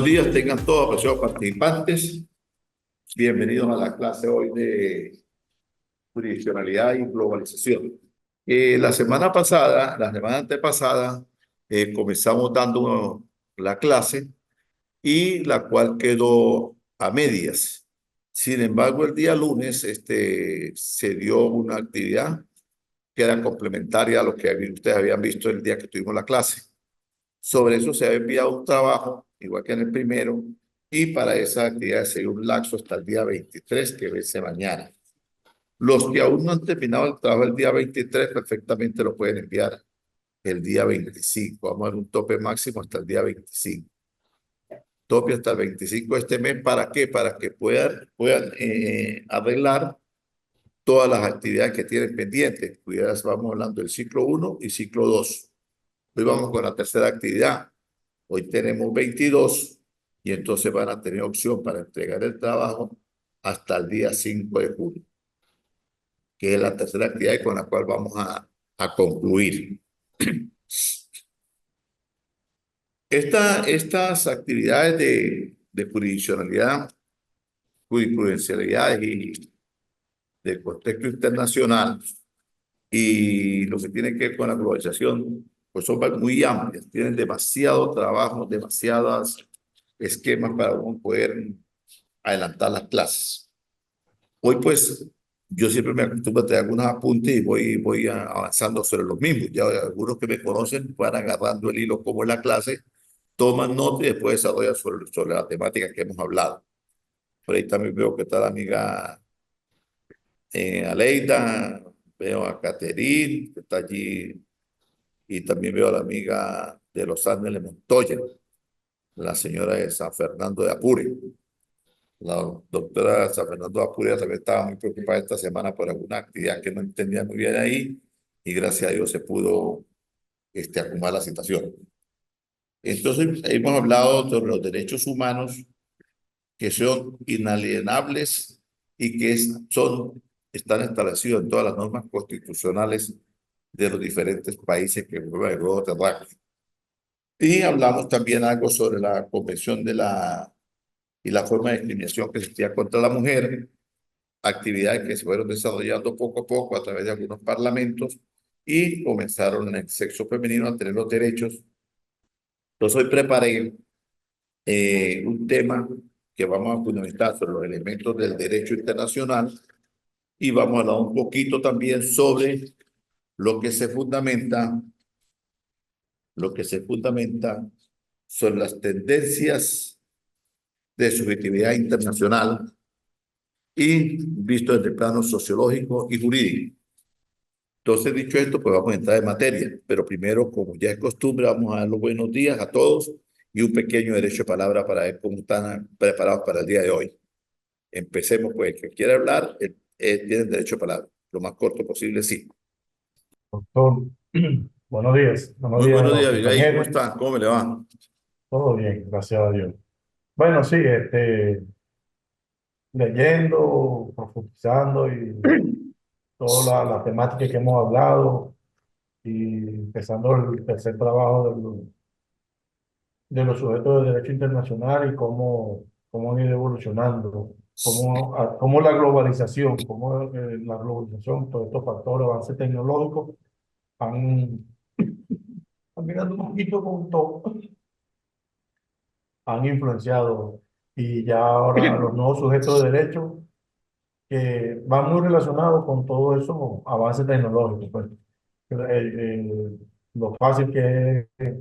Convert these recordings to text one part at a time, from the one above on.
Buenos días, tengan todos apreciados participantes. Bienvenidos a la clase hoy de jurisdiccionalidad y globalización. La semana antepasada, comenzamos dando la clase y la cual quedó a medias. Sin embargo, el día lunes se dio una actividad que era complementaria a lo que ustedes habían visto el día que tuvimos la clase. Sobre eso se ha enviado un trabajo, igual que en el primero, y para esa actividad se dio un lapso hasta el día 23, que vence mañana. Los que aún no han terminado el trabajo el día 23, perfectamente lo pueden enviar el día 25. Vamos a dar un tope máximo hasta el día 25. Tope hasta el 25 de este mes. ¿Para qué? Para que puedan arreglar todas las actividades que tienen pendientes. Cuidadas, vamos hablando del ciclo 1 y ciclo 2. Hoy vamos con la tercera actividad. Hoy tenemos 22 y entonces van a tener opción para entregar el trabajo hasta el día 5 de julio, que es la tercera actividad con la cual vamos a concluir. Estas actividades de jurisprudencialidad y del contexto internacional y lo que tiene que ver con la globalización, pues son muy amplias, tienen demasiado trabajo, demasiadas esquemas para uno poder adelantar las clases. Hoy pues yo siempre me acostumbro a tener algunos apuntes y voy avanzando sobre los mismos. Ya algunos que me conocen van agarrando el hilo como en la clase, toman nota y después desarrollan sobre la temática que hemos hablado. Por ahí también veo que está la amiga Aleida, veo a Caterine, que está allí, y también veo a la amiga de Los Ángeles Montoya, la señora de San Fernando de Apure. La doctora San Fernando de Apure también estaba muy preocupada esta semana por alguna actividad que no entendía muy bien ahí, y gracias a Dios se pudo acomodar la situación. Entonces, hemos hablado sobre los derechos humanos que son inalienables y que están establecidos en todas las normas constitucionales de los diferentes países que forman el globo terráqueo. Y hablamos también algo sobre la Convención y la forma de discriminación que existía contra la mujer, actividades que se fueron desarrollando poco a poco a través de algunos parlamentos y comenzaron en el sexo femenino a tener los derechos. Entonces hoy preparé un tema que vamos a fundamentar sobre los elementos del derecho internacional y vamos a hablar un poquito también sobre lo que se fundamenta sobre las tendencias de subjetividad internacional y visto desde el plano sociológico y jurídico. Entonces, dicho esto, pues vamos a entrar en materia, pero primero, como ya es costumbre, vamos a dar los buenos días a todos y un pequeño derecho de palabra para ver cómo están preparados para el día de hoy. Empecemos, pues, el que quiera hablar, tiene derecho a palabra. Lo más corto posible, sí. Doctor, buenos días. Buenos Muy días a buenos los días, Abigail, ¿cómo compañeros. están? ¿Cómo me le va? Todo bien, gracias a Dios. Bueno, sí, leyendo, profundizando y toda la temática que hemos hablado y empezando el tercer trabajo de los sujetos de derecho internacional y cómo han ido evolucionando, cómo la globalización, todos estos factores, avances tecnológicos han, han mirado un poquito con todo, han influenciado y ya ahora los nuevos sujetos de derecho que van muy relacionados con todo eso avances tecnológicos, pues. Lo fácil que es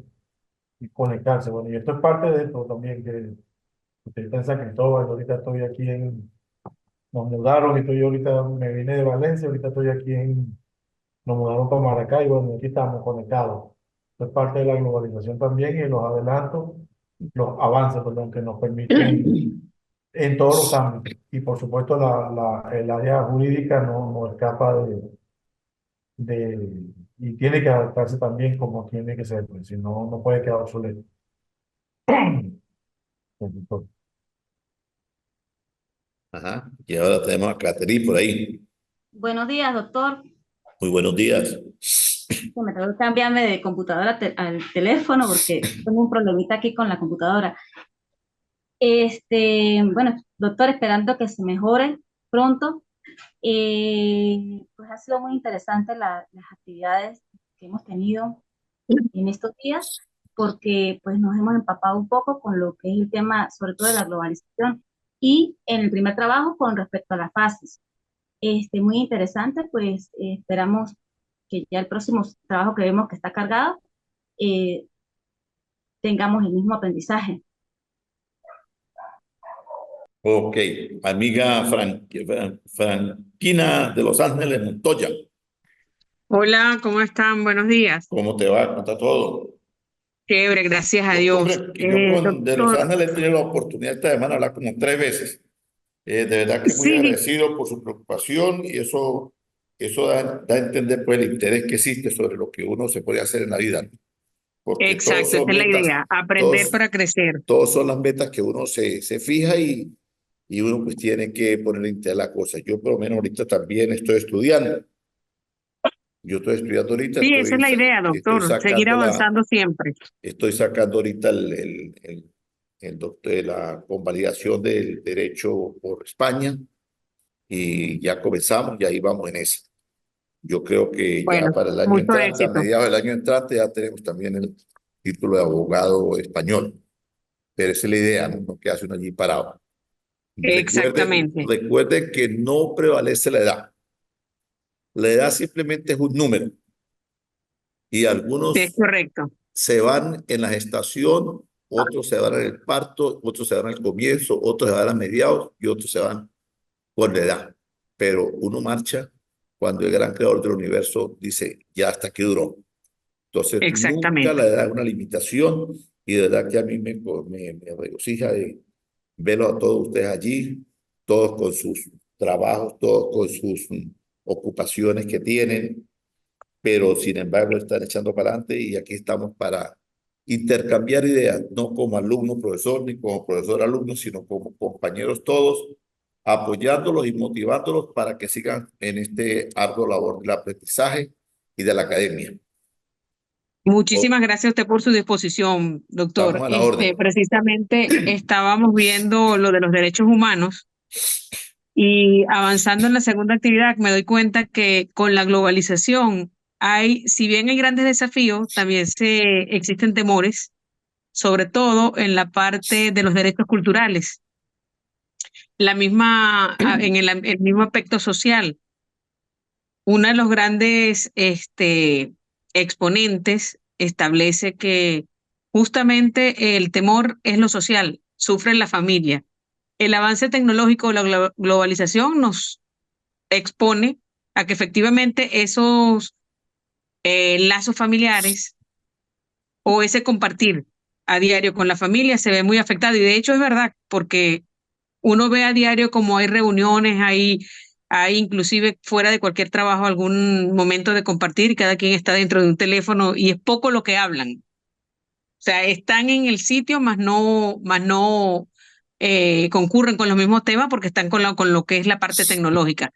conectarse. Bueno, y esto es parte de esto también, que usted está en San Cristóbal, ahorita estoy aquí nos mudaron y estoy ahorita, me vine de Valencia, ahorita estoy aquí nos mudaron para Maracay, bueno, aquí estamos conectados. Esto es parte de la globalización también y los adelantos, los avances, perdón, que nos permiten en todos los ámbitos. Y por supuesto el área jurídica no escapa y tiene que adaptarse también como tiene que ser, pues, si no, no puede quedar obsoleto. Ajá. Y ahora tenemos a Caterine por ahí. Buenos días, doctor. Muy buenos días. Me tengo que cambiarme de computadora al teléfono porque tengo un problemita aquí con la computadora. Bueno, doctor, esperando que se mejore pronto. Pues ha sido muy interesante las actividades que hemos tenido en estos días, porque pues nos hemos empapado un poco con lo que es el tema, sobre todo de la globalización, y en el primer trabajo con respecto a las fases. Muy interesante, pues esperamos que ya el próximo trabajo que vemos que está cargado, eh, tengamos el mismo aprendizaje. Ok, amiga Franquina de Los Ángeles Montoya, Hola, ¿cómo están? Buenos días. ¿cómo te va? ¿Cómo está todo? Chévere, gracias a Dios. Costumbre que yo de Los Doctor, Ángeles he tenido la oportunidad esta semana de hablar como 3 veces. De verdad que muy sí, agradecido por su preocupación y eso da a entender pues el interés que existe sobre lo que uno se puede hacer en la vida, ¿no? Porque todos exacto, son esa es la metas, idea, aprender todos, para crecer. todos son las metas que uno se fija y uno pues tiene que poner interés a la cosa. Yo por lo menos ahorita también estoy estudiando. Yo estoy estudiando ahorita, Sí, esa es la idea, estoy doctor, seguir sacando avanzando siempre. estoy sacando ahorita la convalidación del derecho por España y ya comenzamos y ahí vamos en eso. Yo creo que ya Bueno, para el año mucho entrante, a éxito. mediados del año entrante, ya tenemos también el título de abogado español. Pero esa es la idea, ¿no? No quedarse uno allí parado. Exactamente, Recuerde que no prevalece la edad. La edad simplemente es un número y es algunos correcto. se van en la gestación, otros se van en el parto, otros se van al comienzo, otros se van a mediados y otros se van por la edad. Pero uno marcha cuando el gran creador del universo dice, ya hasta aquí duró. Entonces, nunca Exactamente. la edad es una limitación y de verdad que a mí me regocija de verlos a todos ustedes allí, todos con sus trabajos, todos con sus ocupaciones que tienen, pero sin embargo están echando para adelante y aquí estamos para intercambiar ideas, no como alumno-profesor ni como profesor-alumno, sino como compañeros todos, apoyándolos y motivándolos para que sigan en este arduo labor del aprendizaje y de la academia. Muchísimas gracias a usted por su disposición, Estamos doctor. a la orden. Precisamente estábamos viendo lo de los derechos humanos. Y avanzando en la segunda actividad, me doy cuenta que con la globalización hay, si bien hay grandes desafíos, también existen temores, sobre todo en la parte de los derechos culturales, en el mismo aspecto social. Uno de los grandes exponentes establece que justamente el temor es lo social, sufre la familia. El avance tecnológico, la globalización nos expone a que efectivamente esos lazos familiares o ese compartir a diario con la familia se ve muy afectado. Y de hecho es verdad, porque uno ve a diario como hay reuniones, hay inclusive fuera de cualquier trabajo algún momento de compartir y cada quien está dentro de un teléfono y es poco lo que hablan. O sea, están en el sitio, más no concurren con los mismos temas porque están con lo que es la parte tecnológica.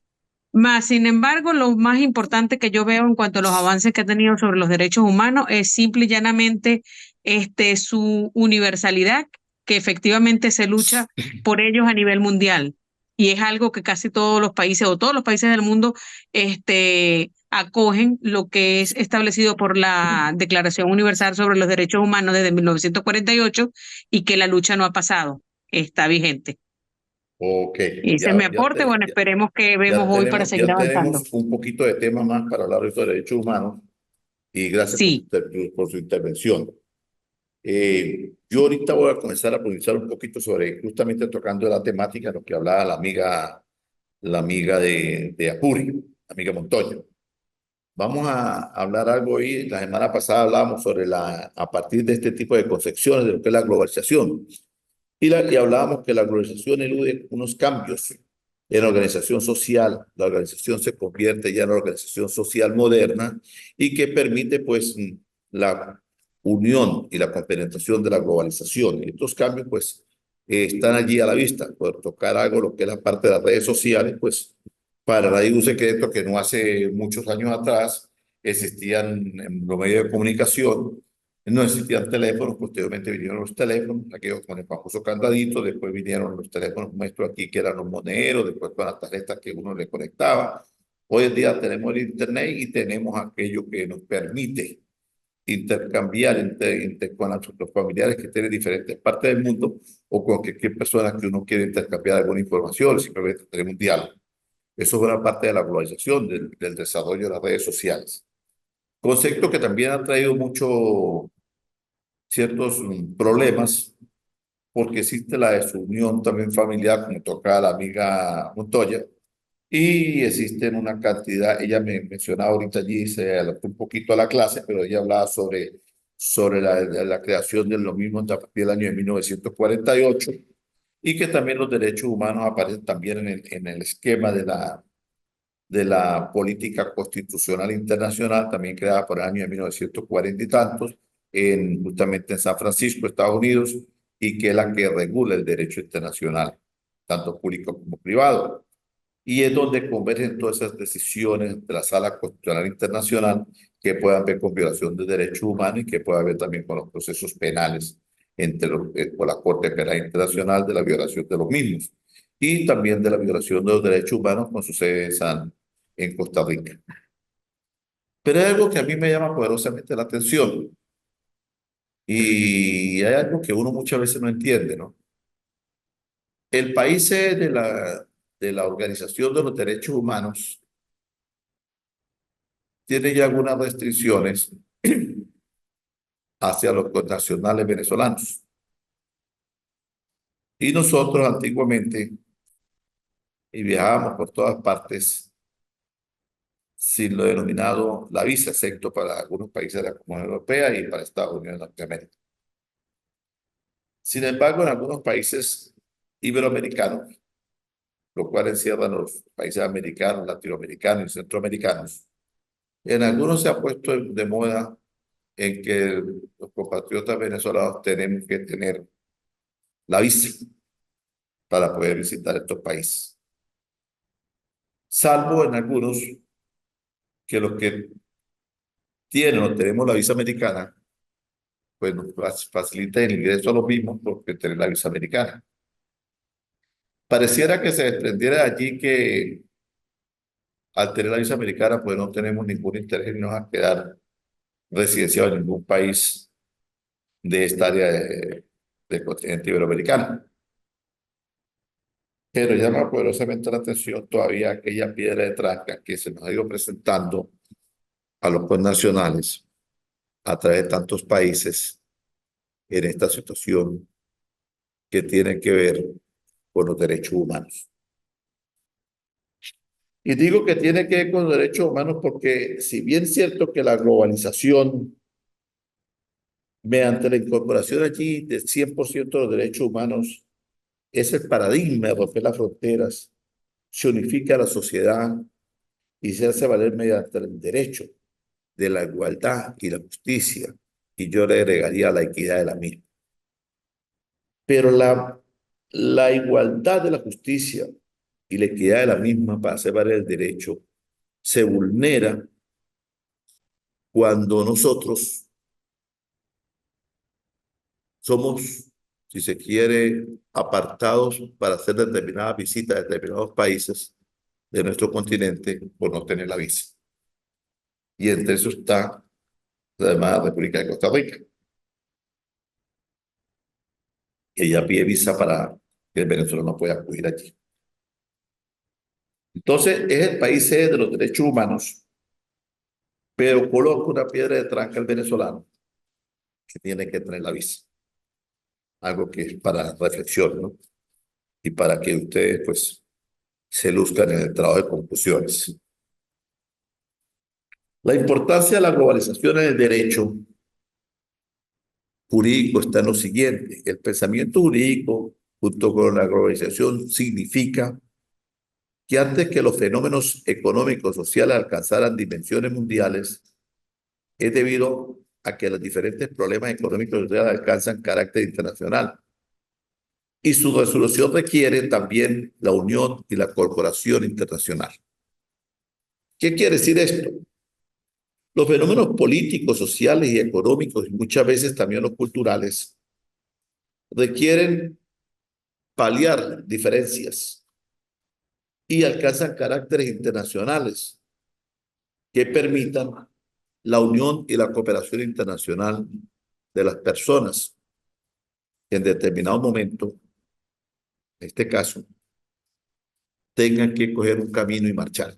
Más, sin embargo, lo más importante que yo veo en cuanto a los avances que ha tenido sobre los derechos humanos es simple y llanamente su universalidad, que efectivamente se lucha por ellos a nivel mundial. Y es algo que casi todos los países o todos los países del mundo acogen lo que es establecido por la Declaración Universal sobre los Derechos Humanos desde 1948 y que la lucha no ha pasado, está vigente. Ok, Ese es mi aporte. Bueno, esperemos que vemos hoy para seguir ya avanzando. tenemos un poquito de tema más para hablar de estos derechos humanos y gracias Sí, por su intervención. Yo ahorita voy a comenzar a profundizar un poquito sobre, justamente tocando la temática de lo que hablaba la amiga de Apuri, la amiga Montoya. Vamos a hablar algo hoy. La semana pasada hablábamos sobre a partir de este tipo de concepciones de lo que es la globalización. Y hablábamos que la globalización elude unos cambios en la organización social. La organización se convierte ya en una organización social moderna y que permite pues la unión y la compenetración de la globalización. Y estos cambios pues están allí a la vista. Por tocar algo, lo que es la parte de las redes sociales, pues para nadie es un secreto que no hace muchos años atrás existían en los medios de comunicación No existían teléfonos, posteriormente vinieron los teléfonos, aquellos con el famoso candadito, después vinieron los teléfonos nuestros aquí, que eran los moneros, después con las tarjetas que uno le conectaba. Hoy en día tenemos el internet y tenemos aquello que nos permite intercambiar con los familiares que tienen diferentes partes del mundo o con cualquier persona que uno quiera intercambiar alguna información, simplemente tener un diálogo. Eso es una parte de la globalización, del desarrollo de las redes sociales. Concepto que también ha traído ciertos problemas, porque existe la desunión también familiar, como toca la amiga Montoya, y existen una cantidad, ella me mencionaba ahorita allí, se adelantó un poquito a la clase, pero ella hablaba sobre la creación de los mismos a partir del año de 1948, y que también los derechos humanos aparecen también en el esquema de la política constitucional internacional, también creada por el año de 1940 y tantos, justamente en San Francisco, Estados Unidos, y que es la que regula el derecho internacional, tanto público como privado. Y es donde convergen todas esas decisiones de la Sala Constitucional Internacional que puedan ver con violación de derechos humanos y que pueda ver también con los procesos penales por la Corte Penal Internacional de la violación de los mismos y también de la violación de los derechos humanos con su sede en Costa Rica. Pero hay algo que a mí me llama poderosamente la atención y hay algo que uno muchas veces no entiende, ¿no? El país de la Organización de los Derechos Humanos tiene ya algunas restricciones hacia los connacionales venezolanos. Y nosotros antiguamente y viajábamos por todas partes sin lo denominado la visa, excepto para algunos países de la Comunidad Europea y para Estados Unidos de Norteamérica. Sin embargo, en algunos países iberoamericanos, lo cual encierran los países americanos, latinoamericanos y centroamericanos, en algunos se ha puesto de moda en que los compatriotas venezolanos tenemos que tener la visa para poder visitar estos países. Salvo en algunos que los que tienen o tenemos la visa americana, pues nos facilita el ingreso a los mismos porque tienen la visa americana. Pareciera que se desprendiera de allí que al tener la visa americana, pues no tenemos ningún interés en irnos a quedar residenciados en ningún país de esta área del continente iberoamericano. Pero llama poderosamente la atención todavía aquella piedra de tranca que se nos ha ido presentando a los connacionales a través de tantos países en esta situación que tiene que ver con los derechos humanos. Y digo que tiene que ver con los derechos humanos porque si bien es cierto que la globalización, mediante la incorporación allí del 100% de los derechos humanos, es el paradigma de romper las fronteras, se unifica la sociedad y se hace valer mediante el derecho de la igualdad y la justicia, y yo le agregaría la equidad de la misma. Pero la igualdad de la justicia y la equidad de la misma para hacer valer el derecho se vulnera cuando nosotros somos, si se quiere, apartados para hacer determinadas visitas a determinados países de nuestro continente por no tener la visa. Y entre eso está la llamada República de Costa Rica. Ella pide visa para que el venezolano pueda acudir allí. Entonces, es el país sede de los derechos humanos, pero coloca una piedra de tranca al venezolano que tiene que tener la visa. Algo que es para reflexión, ¿no? Y para que ustedes, pues, se luzcan en el trabajo de conclusiones. La importancia de la globalización en el derecho jurídico está en lo siguiente. El pensamiento jurídico, junto con la globalización, significa que antes que los fenómenos económicos sociales alcanzaran dimensiones mundiales, es debido a que los diferentes problemas económicos y sociales alcanzan carácter internacional. Y su resolución requiere también la unión y la corporación internacional. ¿Qué quiere decir esto? Los fenómenos políticos, sociales y económicos, y muchas veces también los culturales, requieren paliar diferencias y alcanzan caracteres internacionales que permitan la unión y la cooperación internacional de las personas que en determinado momento, en este caso, tengan que coger un camino y marchar.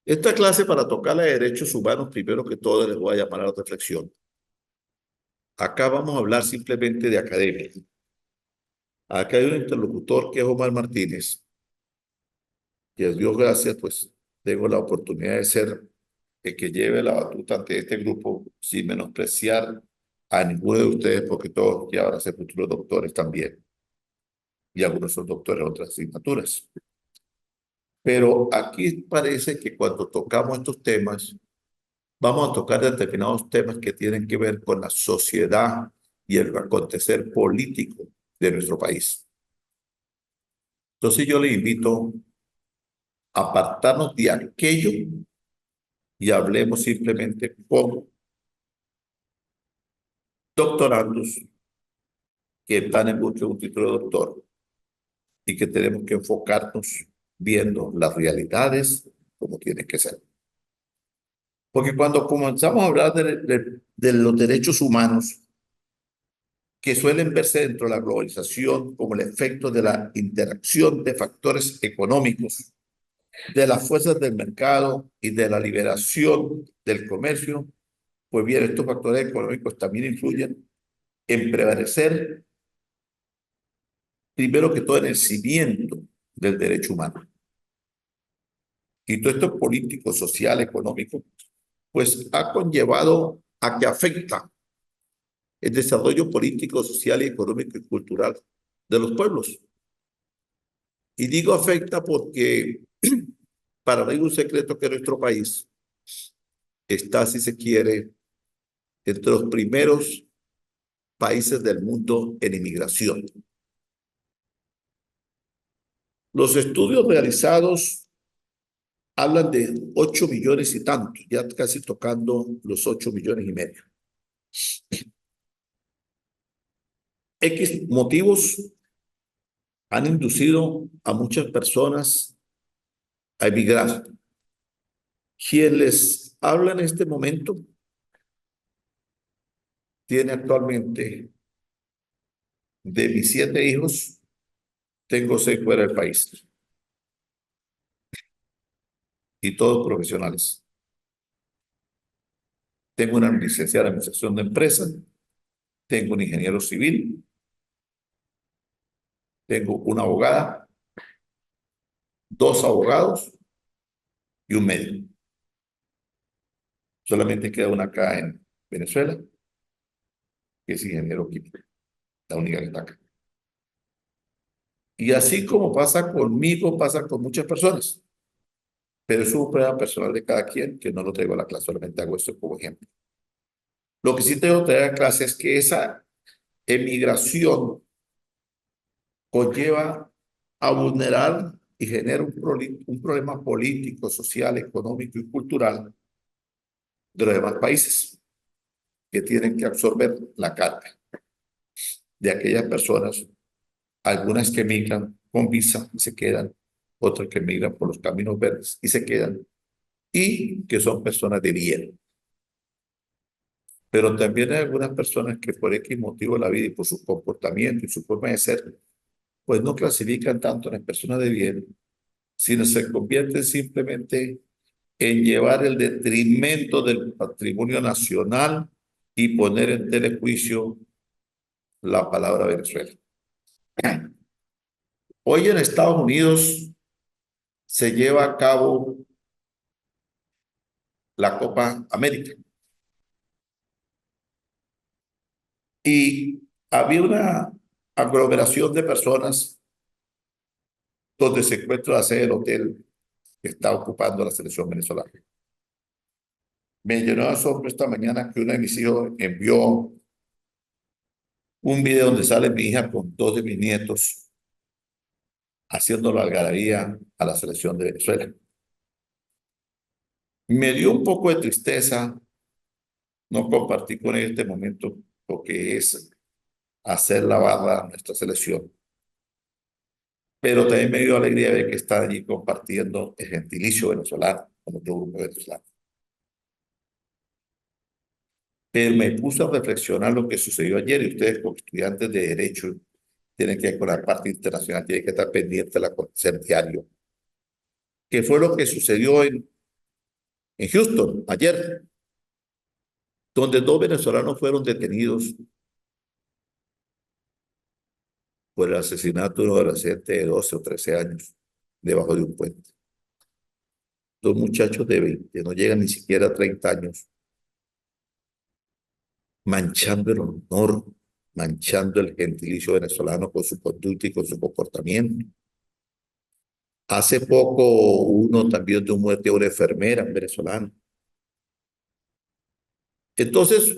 Esta clase, para tocar de derechos humanos, primero que todo les voy a llamar a la reflexión. Acá vamos a hablar simplemente de academia. Acá hay un interlocutor que es Omar Martínez, y a Dios gracias, pues tengo la oportunidad de ser el que lleve la batuta ante este grupo sin menospreciar a ninguno de ustedes, porque todos ya van a ser futuros doctores también, y algunos son doctores en otras asignaturas. Pero aquí parece que cuando tocamos estos temas, vamos a tocar determinados temas que tienen que ver con la sociedad y el acontecer político de nuestro país. Entonces yo les invito a apartarnos de aquello y hablemos simplemente como doctorandos que están en busca de un título de doctor y que tenemos que enfocarnos viendo las realidades como tienen que ser. Porque cuando comenzamos a hablar de los derechos humanos, que suelen verse dentro de la globalización como el efecto de la interacción de factores económicos, de las fuerzas del mercado y de la liberación del comercio, pues bien, estos factores económicos también influyen en prevalecer, primero que todo, en el cimiento del derecho humano. Y todo esto político, social, económico, pues ha conllevado a que afecta el desarrollo político, social, y económico y cultural de los pueblos. Y digo afecta porque para no hay un secreto que nuestro país está, si se quiere, entre los primeros países del mundo en inmigración. Los estudios realizados hablan de 8 millones y tantos, ya casi tocando los 8 millones y medio. X motivos han inducido a muchas personas a emigrar. Quien les habla en este momento tiene actualmente, de mis 7 hijos, tengo 6 fuera del país y todos profesionales. Tengo una licenciada en administración de empresas, tengo un ingeniero civil, tengo una abogada, 2 abogados y un médico. Solamente queda una acá en Venezuela, que es ingeniero químico, la única que está acá. Y así como pasa conmigo, pasa con muchas personas. Pero es un problema personal de cada quien, que no lo traigo a la clase, solamente hago esto como ejemplo. Lo que sí tengo que traer a clase es que esa emigración conlleva a vulnerar y genera un problema político, social, económico y cultural de los demás países que tienen que absorber la carga de aquellas personas, algunas que migran con visa y se quedan, otras que migran por los caminos verdes y se quedan, y que son personas de bien. Pero también hay algunas personas que por X motivo de la vida y por su comportamiento y su forma de ser, pues no clasifican tanto en las personas de bien, sino se convierten simplemente en llevar el detrimento del patrimonio nacional y poner en telejuicio la palabra Venezuela. Hoy en Estados Unidos se lleva a cabo la Copa América y había una aglomeración de personas donde se encuentra la sede del hotel que está ocupando la selección venezolana. Me llenó de asombro esta mañana que uno de mis hijos envió un video donde sale mi hija con 2 de mis nietos haciendo la algarabía a la selección de Venezuela. Me dio un poco de tristeza no compartir con ellos este momento, porque es hacer la barra a nuestra selección. Pero también me dio alegría ver que están allí compartiendo el gentilicio venezolano con otro grupo venezolano. Pero me puso a reflexionar lo que sucedió ayer, y ustedes como estudiantes de Derecho tienen que, con la parte internacional, tienen que estar pendientes del acontecer diario. ¿Qué fue lo que sucedió en Houston ayer? Donde 2 venezolanos fueron detenidos por el asesinato de un adolescente de 12 o 13 años debajo de un puente. 2 muchachos de 20, no llegan ni siquiera a 30 años, manchando el honor, manchando el gentilicio venezolano con su conducta y con su comportamiento. Hace poco uno también dio muerte a una enfermera venezolana. Entonces,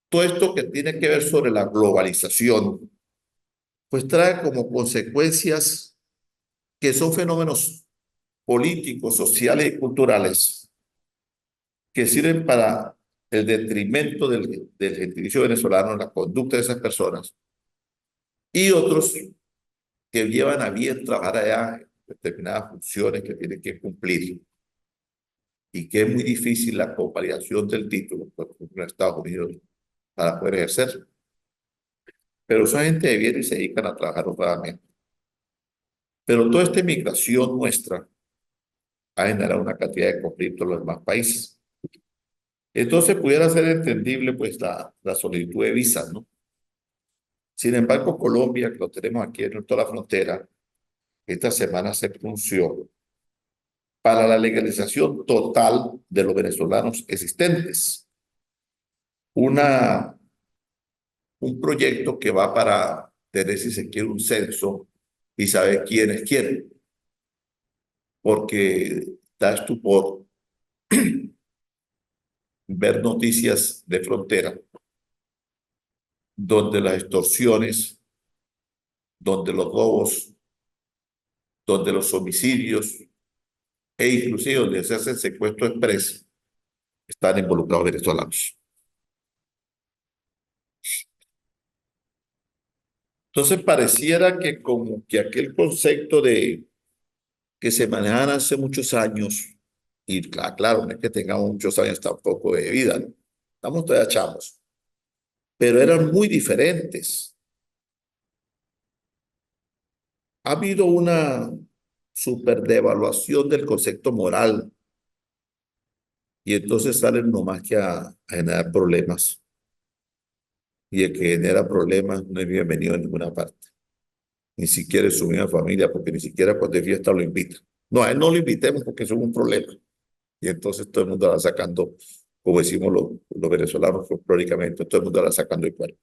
todo esto que tiene que ver sobre la globalización, pues trae como consecuencias que son fenómenos políticos, sociales y culturales que sirven para el detrimento del gentilicio venezolano, la conducta de esas personas, y otros que llevan a bien trabajar allá en determinadas funciones que tienen que cumplir, y que es muy difícil la convalidación del título, por ejemplo, en Estados Unidos, para poder ejercer. Pero esa gente viene y se dedican a trabajar honradamente. Pero toda esta inmigración nuestra ha generado una cantidad de conflictos en los demás países. Entonces pudiera ser entendible pues la solicitud de visas, ¿no? Sin embargo, Colombia, que lo tenemos aquí en toda la frontera, esta semana se pronunció para la legalización total de los venezolanos existentes. Un proyecto que va para tener, si se quiere, un censo y saber quiénes quieren. Porque da estupor ver noticias de frontera donde las extorsiones, donde los robos, donde los homicidios e inclusive donde se hace el secuestro express, están involucrados venezolanos. Entonces pareciera que como que aquel concepto de que se manejaban hace muchos años, y claro, no es que tengamos muchos años tampoco de vida, ¿no? Estamos todavía chavos, pero eran muy diferentes. Ha habido una superdevaluación del concepto moral, y entonces salen nomás que a generar problemas. Y el que genera problemas no es bienvenido en ninguna parte, ni siquiera en su misma familia, porque ni siquiera cuando hay fiesta lo invitan. No, a él no lo invitemos porque eso es un problema. Y entonces todo el mundo va sacando, como decimos los venezolanos folclóricamente, todo el mundo va sacando el cuerpo.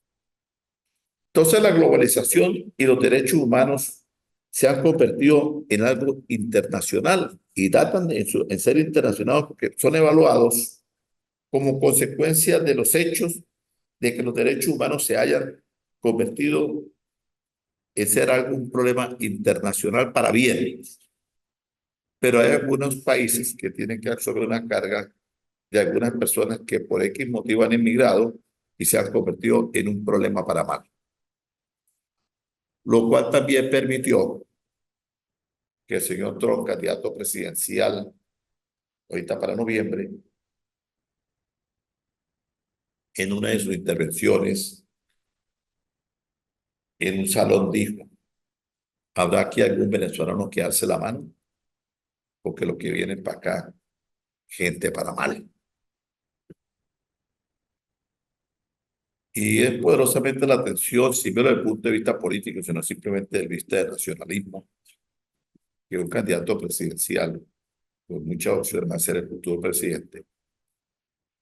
Entonces la globalización y los derechos humanos se han convertido en algo internacional, y datan en ser internacionales porque son evaluados como consecuencia de los hechos de que los derechos humanos se hayan convertido en ser un problema internacional para bien. Pero hay algunos países que tienen que absorber una carga de algunas personas que por X motivo han emigrado y se han convertido en un problema para mal. Lo cual también permitió que el señor Trump, candidato presidencial, ahorita para noviembre, en una de sus intervenciones en un salón dijo: ¿habrá aquí algún venezolano que alce la mano? Porque lo que viene para acá, gente para mal. Y es poderosamente la atención, si veo desde el punto de vista político, sino simplemente desde el vista del nacionalismo, que un candidato presidencial, con muchas opciones de ser el futuro presidente,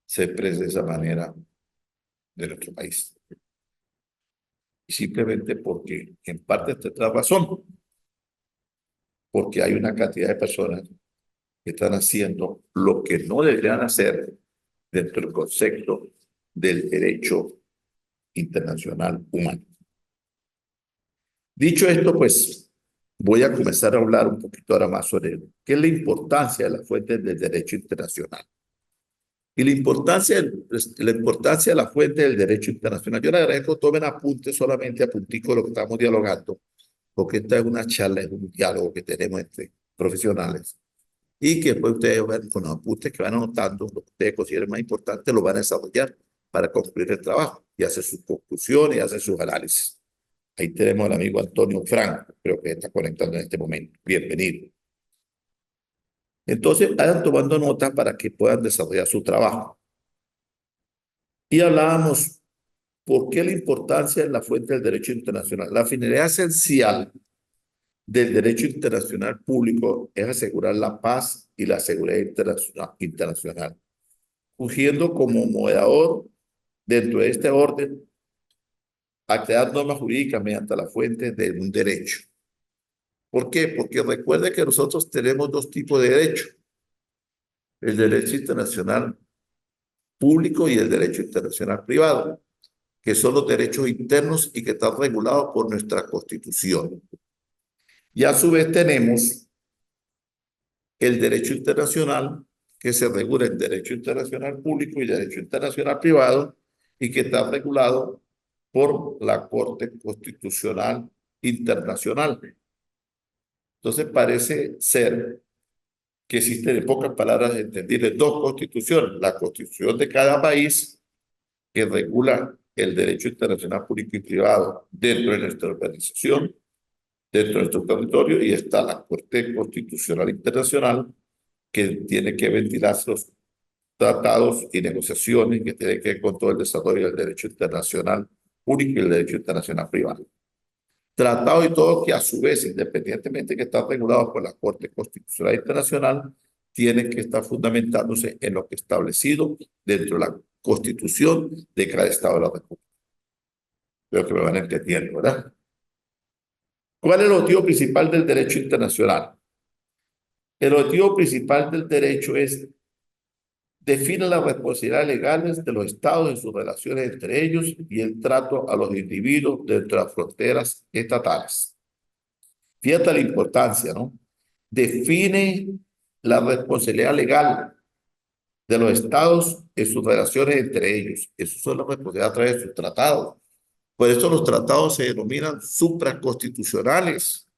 se exprese de esa manera de nuestro país. Y simplemente porque, en parte, esta razón, porque hay una cantidad de personas que están haciendo lo que no deberían hacer dentro del concepto del derecho internacional humano. Dicho esto, pues, voy a comenzar a hablar un poquito ahora más sobre qué es la importancia de las fuentes del derecho internacional. Y la importancia de la fuente del derecho internacional. Yo le agradezco, tomen apuntes, solamente apuntico de lo que estamos dialogando, porque esta es una charla, es un diálogo que tenemos entre profesionales. Y que después ustedes van con los apuntes que van anotando, lo que ustedes consideren más importante, lo van a desarrollar para concluir el trabajo y hacer sus conclusiones y hacer sus análisis. Ahí tenemos al amigo Antonio Franco, creo que está conectando en este momento. Bienvenido. Entonces, vayan tomando notas para que puedan desarrollar su trabajo. Y hablábamos por qué la importancia de la fuente del derecho internacional. La finalidad esencial del derecho internacional público es asegurar la paz y la seguridad internacional, fungiendo como moderador dentro de este orden a crear normas jurídicas mediante la fuente de un derecho. ¿Por qué? Porque recuerde que nosotros tenemos dos tipos de derecho: el derecho internacional público y el derecho internacional privado, que son los derechos internos y que están regulados por nuestra Constitución. Y a su vez tenemos el derecho internacional, que se regula en derecho internacional público y derecho internacional privado, y que está regulado por la Corte Constitucional Internacional. Entonces parece ser que existen, en pocas palabras entendibles, dos constituciones: la constitución de cada país, que regula el derecho internacional público y privado dentro de nuestra organización, dentro de nuestro territorio, y está la Corte Constitucional Internacional, que tiene que ventilar los tratados y negociaciones que tienen que ver con todo el desarrollo del derecho internacional público y el derecho internacional privado. Tratado y todo que a su vez, independientemente que están regulados por la Corte Constitucional Internacional, tienen que estar fundamentándose en lo que es establecido dentro de la Constitución de cada Estado de la República. Creo que me van entendiendo, ¿verdad? ¿Cuál es el objetivo principal del derecho internacional? El objetivo principal del derecho es define las responsabilidades legales de los estados en sus relaciones entre ellos y el trato a los individuos dentro de las fronteras estatales. Fíjate la importancia, ¿no? Define la responsabilidad legal de los estados en sus relaciones entre ellos. Eso son las responsabilidades a través de sus tratados. Por eso los tratados se denominan supraconstitucionales.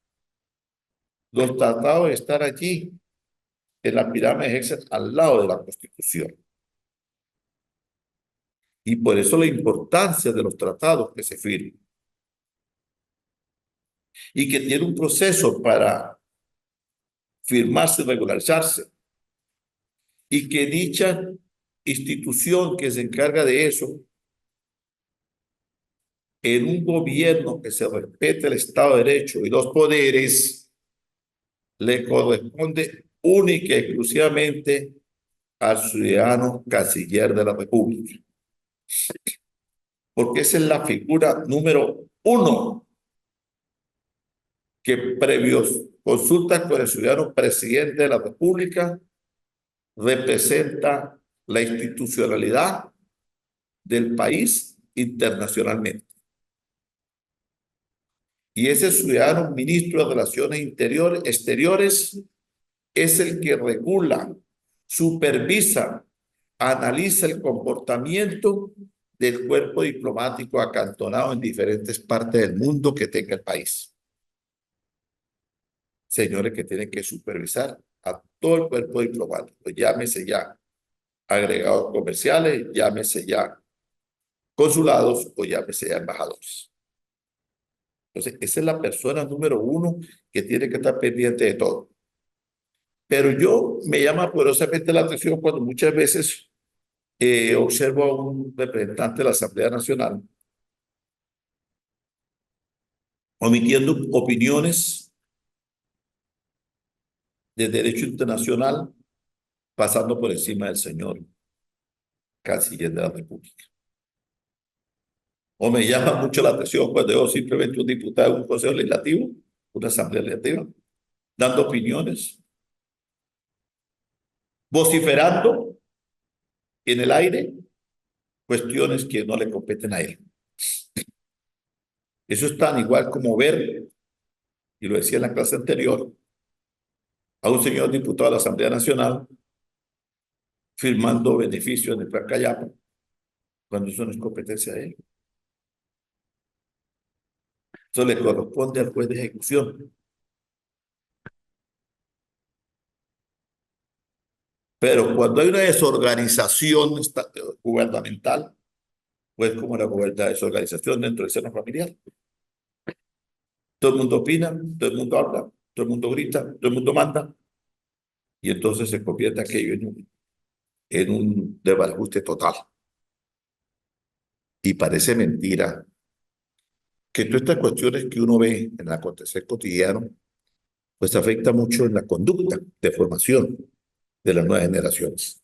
Los tratados están allí en la pirámide de Hexen al lado de la Constitución. Y por eso la importancia de los tratados que se firman. Y que tiene un proceso para firmarse y regularizarse. Y que dicha institución que se encarga de eso, en un gobierno que se respete el Estado de Derecho y los poderes, le corresponde única y exclusivamente al ciudadano canciller de la República. Porque esa es la figura número uno que, previo consultas con el ciudadano presidente de la República, representa la institucionalidad del país internacionalmente. Y ese ciudadano ministro de Relaciones Exteriores es el que regula, supervisa, analiza el comportamiento del cuerpo diplomático acantonado en diferentes partes del mundo que tenga el país. Señores, que tienen que supervisar a todo el cuerpo diplomático, llámese ya agregados comerciales, llámese ya consulados o llámese ya embajadores. Entonces, esa es la persona número uno que tiene que estar pendiente de todo. Pero yo me llama poderosamente la atención cuando muchas veces observo a un representante de la Asamblea Nacional omitiendo opiniones de derecho internacional, pasando por encima del señor canciller de la República. O me llama mucho la atención cuando veo simplemente un diputado de un consejo legislativo, una asamblea legislativa, dando opiniones, vociferando en el aire cuestiones que no le competen a él. Eso es tan igual como ver y lo decía en la clase anterior, a un señor diputado de la Asamblea Nacional firmando beneficios de Plan Callapa, cuando eso no es competencia de él. Eso le corresponde al juez de ejecución. Pero cuando hay una desorganización gubernamental, pues como la desorganización dentro del seno familiar. Todo el mundo opina, todo el mundo habla, todo el mundo grita, todo el mundo manda, y entonces se convierte aquello en un desbarajuste total. Y parece mentira que todas estas cuestiones que uno ve en el acontecer cotidiano, pues afecta mucho en la conducta de formación de las nuevas generaciones.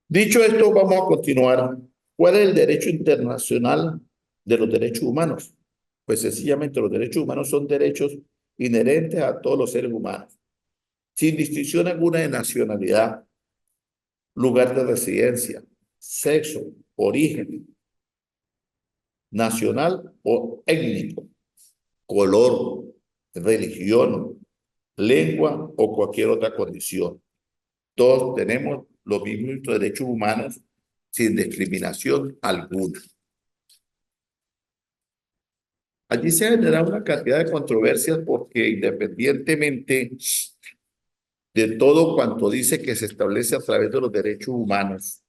Dicho esto, vamos a continuar. ¿Cuál es el derecho internacional de los derechos humanos? Pues sencillamente los derechos humanos son derechos inherentes a todos los seres humanos, sin distinción alguna de nacionalidad, lugar de residencia, sexo, origen, nacional o étnico, color, religión, lengua o cualquier otra condición. Todos tenemos los mismos derechos humanos sin discriminación alguna. Allí se ha generado una cantidad de controversias porque independientemente de todo cuanto dice que se establece a través de los derechos humanos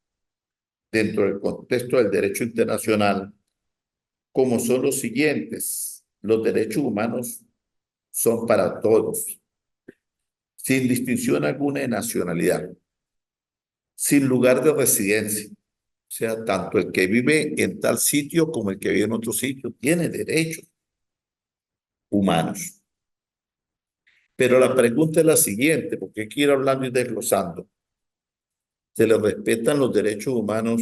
dentro del contexto del derecho internacional, como son los siguientes: los derechos humanos son para todos, sin distinción alguna de nacionalidad, sin lugar de residencia. O sea, tanto el que vive en tal sitio como el que vive en otro sitio tiene derechos humanos. Pero la pregunta es la siguiente, porque quiero hablando y desglosando. ¿Se le respetan los derechos humanos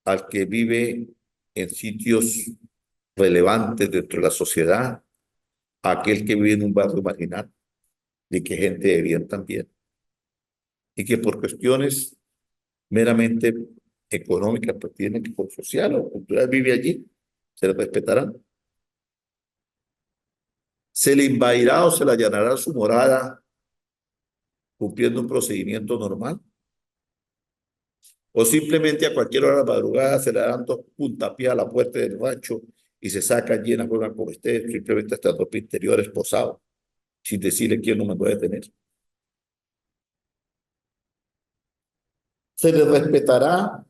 al que vive en sitios relevantes dentro de la sociedad, a aquel que vive en un barrio marginal, y que gente de bien también, y que por cuestiones meramente económicas, pues tiene que por social o cultural vive allí, se le respetarán? ¿Se le invadirá o se le allanará su morada cumpliendo un procedimiento normal? ¿O simplemente a cualquier hora de la madrugada se le dan dos puntapiés a la puerta del rancho y se saca allí en la forma como esté, simplemente hasta ropa interior esposado, sin decirle quién no me puede tener? ¿Se le respetará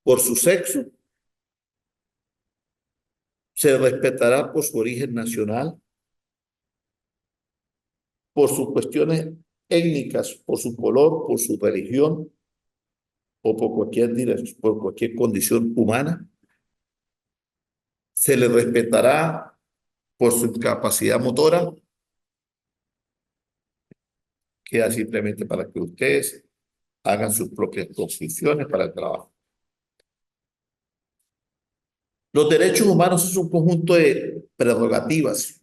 por su sexo? ¿Se le respetará por su origen nacional? ¿Por sus cuestiones étnicas, por su color, por su religión o por cualquier condición humana? ¿Se le respetará por su capacidad motora? Queda simplemente para que ustedes hagan sus propias conclusiones para el trabajo. Los derechos humanos es un conjunto de prerrogativas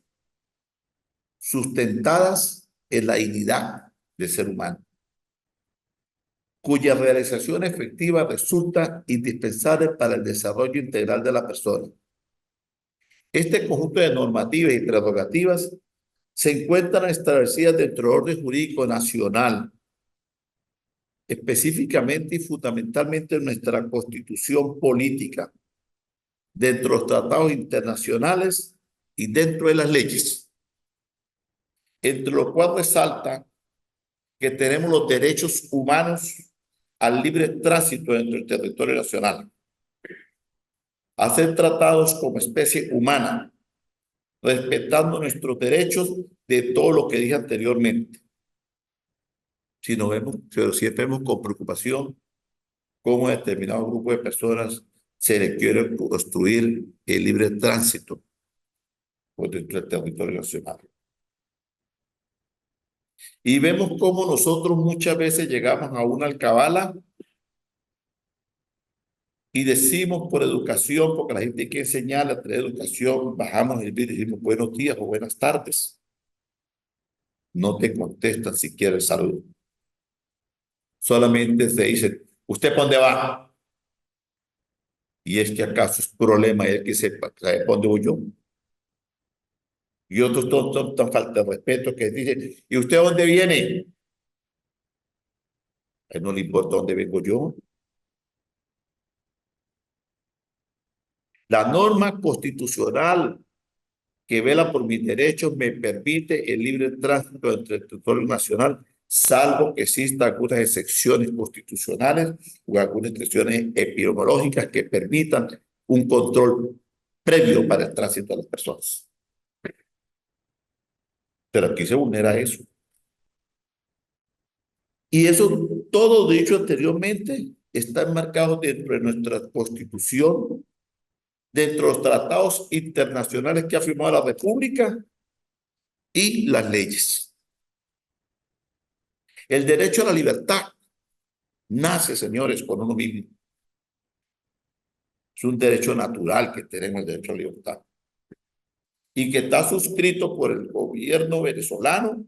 sustentadas en la dignidad del ser humano, cuya realización efectiva resulta indispensable para el desarrollo integral de la persona. Este conjunto de normativas y prerrogativas se encuentran establecidas dentro del orden jurídico nacional, específicamente y fundamentalmente en nuestra Constitución política, dentro de los tratados internacionales y dentro de las leyes, entre lo cual resalta que tenemos los derechos humanos al libre tránsito dentro del territorio nacional, a ser tratados como especie humana, respetando nuestros derechos de todo lo que dije anteriormente. Si nos vemos, pero siempre vemos con preocupación cómo a determinado grupo de personas se le quiere obstruir el libre tránsito por dentro del territorio nacional. Y vemos cómo nosotros muchas veces llegamos a una alcabala y decimos por educación, porque la gente hay que enseñar a tener educación, bajamos el vídeo y decimos buenos días o buenas tardes. No te contestan siquiera el saludo. Solamente se dice, ¿usted para dónde va? Y es que acaso es problema el que sepa, ¿sabe para dónde voy yo? Y otros tan falta de respeto que dicen, ¿y usted a dónde viene? A él no le importa dónde vengo yo. La norma constitucional que vela por mis derechos me permite el libre tránsito entre el territorio nacional, salvo que existan algunas excepciones constitucionales o algunas excepciones epidemiológicas que permitan un control previo para el tránsito de las personas. Pero aquí se vulnera eso. Y eso, todo dicho anteriormente, está enmarcado dentro de nuestra Constitución, dentro de los tratados internacionales que ha firmado la República y las leyes. El derecho a la libertad nace, señores, con uno mismo. Es un derecho natural que tenemos, el derecho a la libertad. Y que está suscrito por el gobierno venezolano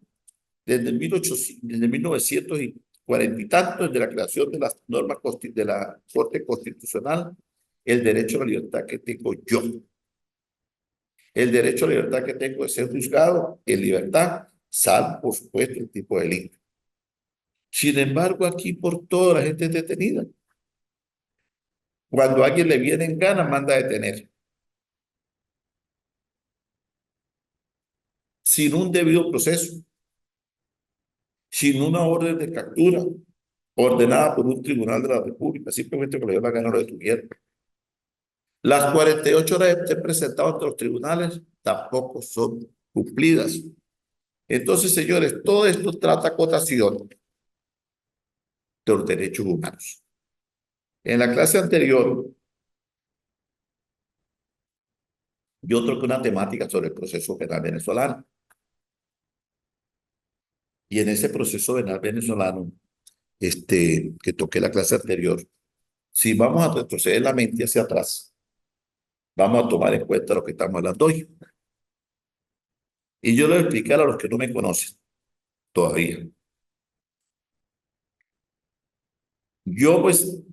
desde 1940 y tantos, desde la creación de las normas de la Corte Constitucional, el derecho a la libertad que tengo yo. El derecho a la libertad que tengo de ser juzgado en libertad, salvo, por supuesto, el tipo de delito. Sin embargo, aquí por toda la gente es detenida. Cuando a alguien le viene en gana, manda a detener. Sin un debido proceso. Sin una orden de captura ordenada por un tribunal de la República, simplemente porque le dio la gana lo detuvieron. Las 48 horas de estar presentado ante los tribunales tampoco son cumplidas. Entonces, señores, todo esto trata acotación de los derechos humanos. En la clase anterior, yo toqué una temática sobre el proceso penal venezolano. Y en ese proceso penal venezolano, que toqué la clase anterior, si vamos a retroceder la mente hacia atrás, vamos a tomar en cuenta lo que estamos hablando hoy. Y yo lo voy a explicar a los que no me conocen todavía. Yo, pues,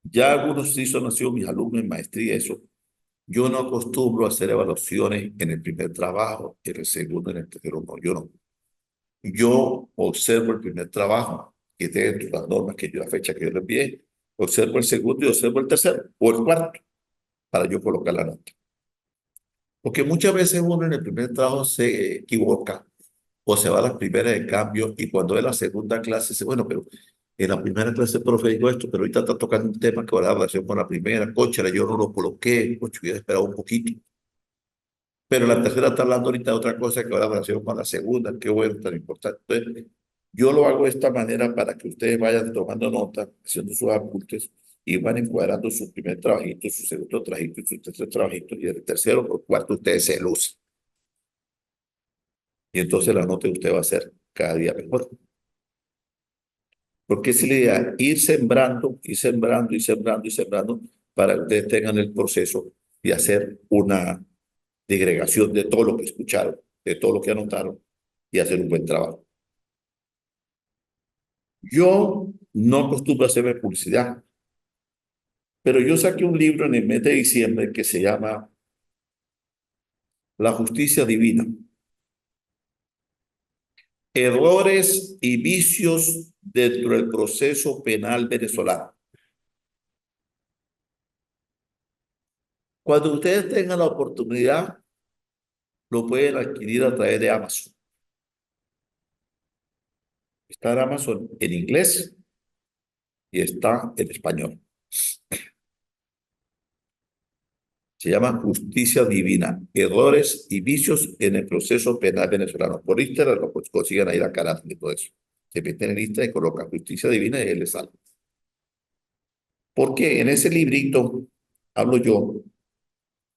ya algunos sí han sido mis alumnos en maestría, eso. Yo no acostumbro a hacer evaluaciones en el primer trabajo, en el segundo, en el tercero, no, yo no. Yo observo el primer trabajo, que esté dentro de las normas que yo, la fecha que yo le envié, observo el segundo y observo el tercero, o el cuarto, para yo colocar la nota. Porque muchas veces uno en el primer trabajo se equivoca o se va a las primeras de cambio y cuando es la segunda clase dice, bueno, pero en la primera clase el profe dijo esto, pero ahorita está tocando un tema que va a dar relación con la primera, cóchale, yo no lo coloqué, coche, hubiera esperado un poquito. Pero la tercera está hablando ahorita de otra cosa que va a dar relación con la segunda, qué bueno, tan importante. Entonces, yo lo hago de esta manera para que ustedes vayan tomando nota, haciendo sus apuntes y van encuadrando su primer trabajito, su segundo trabajito y su tercer trabajito y el tercero o cuarto ustedes se lucen. Y entonces la nota de usted va a ser cada día mejor. Porque es la idea ir sembrando, y sembrando, y sembrando, y sembrando, para que ustedes tengan el proceso de hacer una digregación de todo lo que escucharon, de todo lo que anotaron, y hacer un buen trabajo. Yo no acostumbro a hacerme publicidad, pero yo saqué un libro en el mes de diciembre que se llama La Justicia Divina. Errores y vicios dentro del proceso penal venezolano. Cuando ustedes tengan la oportunidad, lo pueden adquirir a través de Amazon. Está en Amazon en inglés y está en español. Se llama Justicia Divina, Errores y Vicios en el Proceso Penal Venezolano. Por Instagram lo consiguen ahí la cara de todo eso. Se meten en Instagram y colocan Justicia Divina y él les sale. Porque en ese librito hablo yo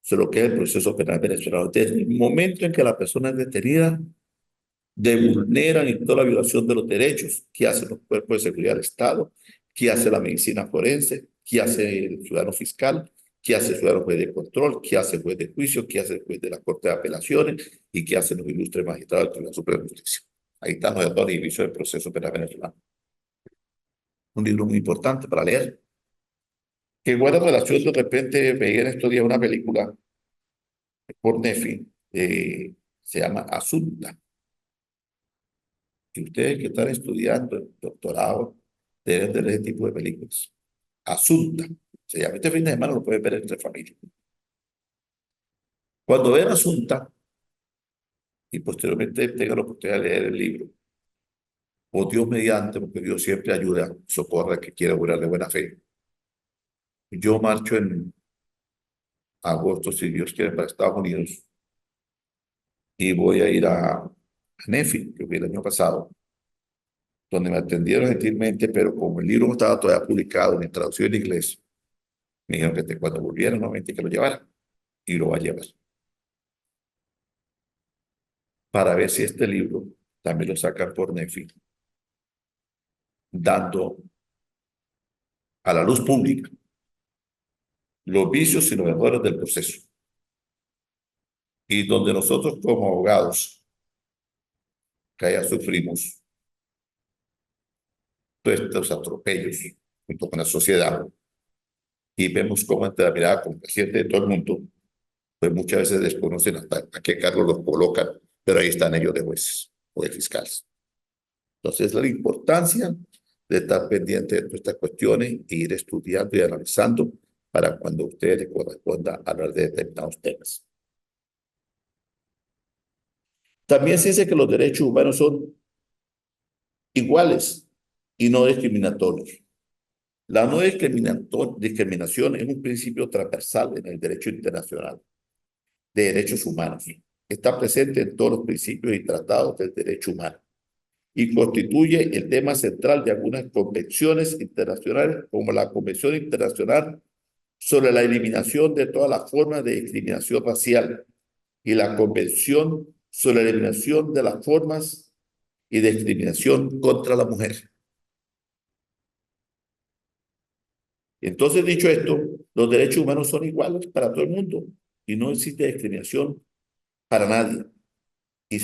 sobre lo que es el proceso penal venezolano. Desde el momento en que la persona es detenida, vulneran y toda la violación de los derechos que hacen los cuerpos de seguridad del Estado, que hace la medicina forense, que hace el ciudadano fiscal, que hace el ciudadano juez de control, que hace el juez de juicio, que hace el juez de la Corte de Apelaciones y que hacen los ilustres magistrados del Tribunal Supremo de Justicia. Ahí están los errores y vicios del proceso penal venezolano. Un libro muy importante para leer. Que guarda relación, de repente veía en estos días una película por Netflix, se llama Asunta. Y ustedes que están estudiando el doctorado deben de ver ese tipo de películas. Asunta. Se llama este fin de semana, lo pueden ver entre familia. Cuando vean Asunta y posteriormente tengan la oportunidad de leer el libro, o Dios mediante, porque Dios siempre ayuda, socorre al que quiera orar de buena fe. Yo marcho en agosto, si Dios quiere, para Estados Unidos y voy a ir a Nefi, que fui el año pasado, donde me atendieron gentilmente, pero como el libro no estaba todavía publicado ni traducido en inglés, me dijeron que cuando volviera nuevamente que lo llevara y lo va a llevar para ver si este libro también lo sacan por Nefi, dando a la luz pública los vicios y los errores del proceso. Y donde nosotros como abogados que ya sufrimos todos estos atropellos junto con la sociedad y vemos cómo ante la mirada complaciente de todo el mundo, pues muchas veces desconocen hasta a qué cargo los colocan, pero ahí están ellos de jueces o de fiscales. Entonces, la importancia de estar pendiente de todas estas cuestiones e ir estudiando y analizando para cuando a ustedes les corresponda hablar de determinados temas. También se dice que los derechos humanos son iguales y no discriminatorios. La no discriminación es un principio transversal en el derecho internacional de derechos humanos. Está presente en todos los principios y tratados del derecho humano y constituye el tema central de algunas convenciones internacionales, como la Convención Internacional sobre la Eliminación de todas las formas de discriminación racial y la Convención sobre la Eliminación de las formas y de discriminación contra la mujer. Entonces, dicho esto, los derechos humanos son iguales para todo el mundo y no existe discriminación para nadie. Y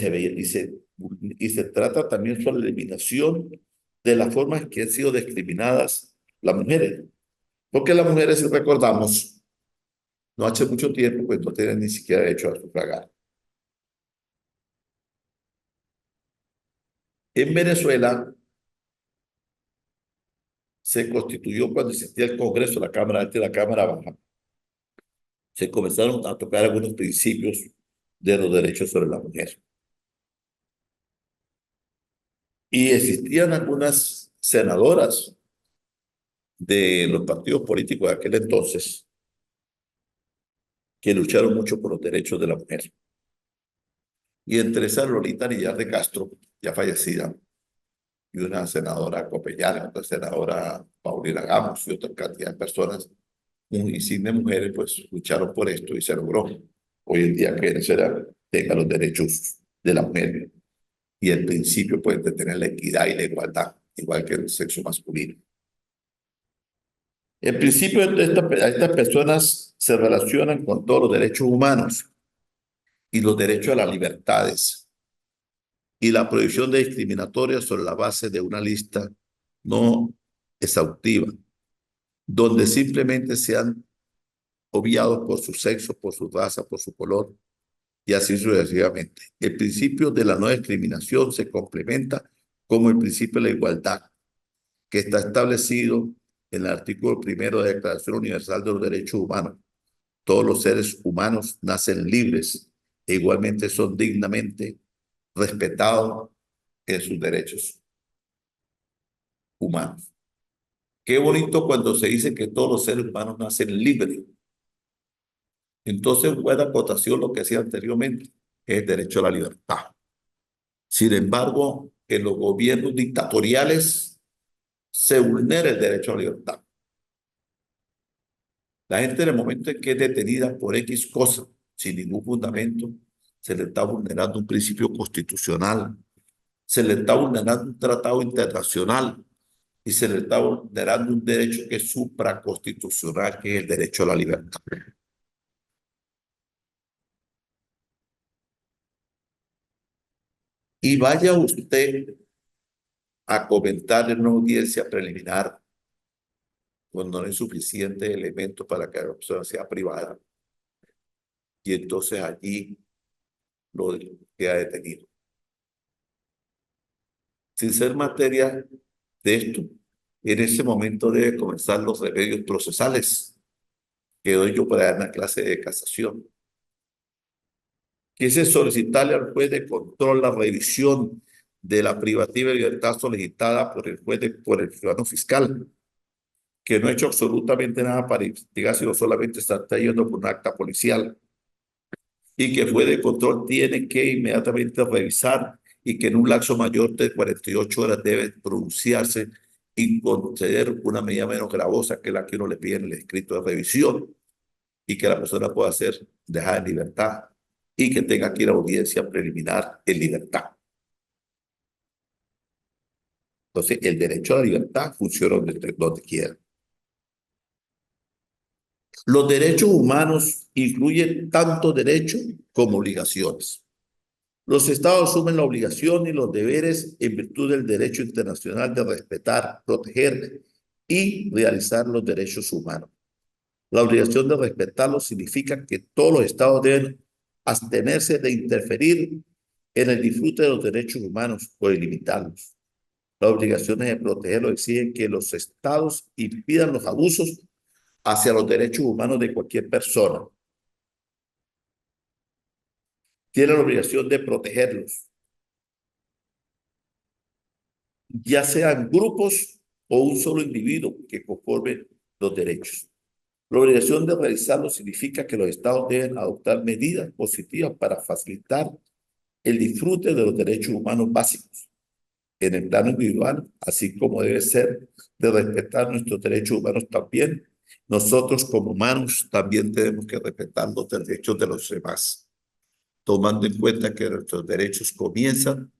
se trata también sobre la eliminación de las formas que han sido discriminadas las mujeres. Porque las mujeres, si recordamos, no hace mucho tiempo, pues no tienen ni siquiera derecho a sufragar. En Venezuela se constituyó cuando existía el Congreso, la Cámara Alta y la Cámara Baja. Se comenzaron a tocar algunos principios de los derechos sobre la mujer. Y existían algunas senadoras de los partidos políticos de aquel entonces que lucharon mucho por los derechos de la mujer. Y entre esas Lolita Villar de Castro, ya fallecida, y una senadora Copellana, otra senadora Paulina Gamos y otra cantidad de personas, un insigne mujeres, pues lucharon por esto y se logró. Hoy en día que Venezuela tenga los derechos de la mujer y el principio pues, de tener la equidad y la igualdad, igual que el sexo masculino. En principio, estas personas se relacionan con todos los derechos humanos y los derechos a las libertades y la prohibición de discriminatorias sobre la base de una lista no exhaustiva, donde simplemente sean obviados por su sexo, por su raza, por su color y así sucesivamente. El principio de la no discriminación se complementa con el principio de la igualdad, que está establecido en el artículo 1 de la Declaración Universal de los Derechos Humanos. Todos los seres humanos nacen libres e igualmente son dignamente respetados en sus derechos humanos. Qué bonito cuando se dice que todos los seres humanos nacen libres. Entonces, buena acotación lo que decía anteriormente, es el derecho a la libertad. Sin embargo, en los gobiernos dictatoriales se vulnera el derecho a la libertad. La gente en el momento en que es detenida por X cosa, sin ningún fundamento, se le está vulnerando un principio constitucional, se le está vulnerando un tratado internacional y se le está vulnerando un derecho que es supraconstitucional, que es el derecho a la libertad. Y vaya usted a comentar en una audiencia preliminar cuando no hay suficiente elemento para que la persona sea privada. Y entonces allí lo queda detenido. Sin ser materia de esto, en ese momento deben comenzar los remedios procesales que doy yo para dar una clase de casación, que es solicitarle al juez de control la revisión de la privativa de libertad solicitada por el juez por el ciudadano fiscal, que no ha hecho absolutamente nada para investigar, sino solamente está trayendo por un acta policial, y que el juez de control tiene que inmediatamente revisar y que en un lapso mayor de 48 horas debe pronunciarse y conceder una medida menos gravosa que la que uno le pide en el escrito de revisión, y que la persona pueda ser dejada en libertad y que tenga que ir a audiencia preliminar en libertad. Entonces, el derecho a la libertad funciona donde quiera. Los derechos humanos incluyen tanto derechos como obligaciones. Los estados asumen la obligación y los deberes en virtud del derecho internacional de respetar, proteger y realizar los derechos humanos. La obligación de respetarlos significa que todos los estados deben abstenerse de interferir en el disfrute de los derechos humanos o de limitarlos. Las obligaciones de protegerlos exigen que los estados impidan los abusos hacia los derechos humanos de cualquier persona. Tienen la obligación de protegerlos, ya sean grupos o un solo individuo que conformen los derechos. La obligación de realizarlo significa que los estados deben adoptar medidas positivas para facilitar el disfrute de los derechos humanos básicos en el plano individual, así como debe ser de respetar nuestros derechos humanos también. Nosotros como humanos también tenemos que respetar los derechos de los demás, tomando en cuenta que nuestros derechos comienzan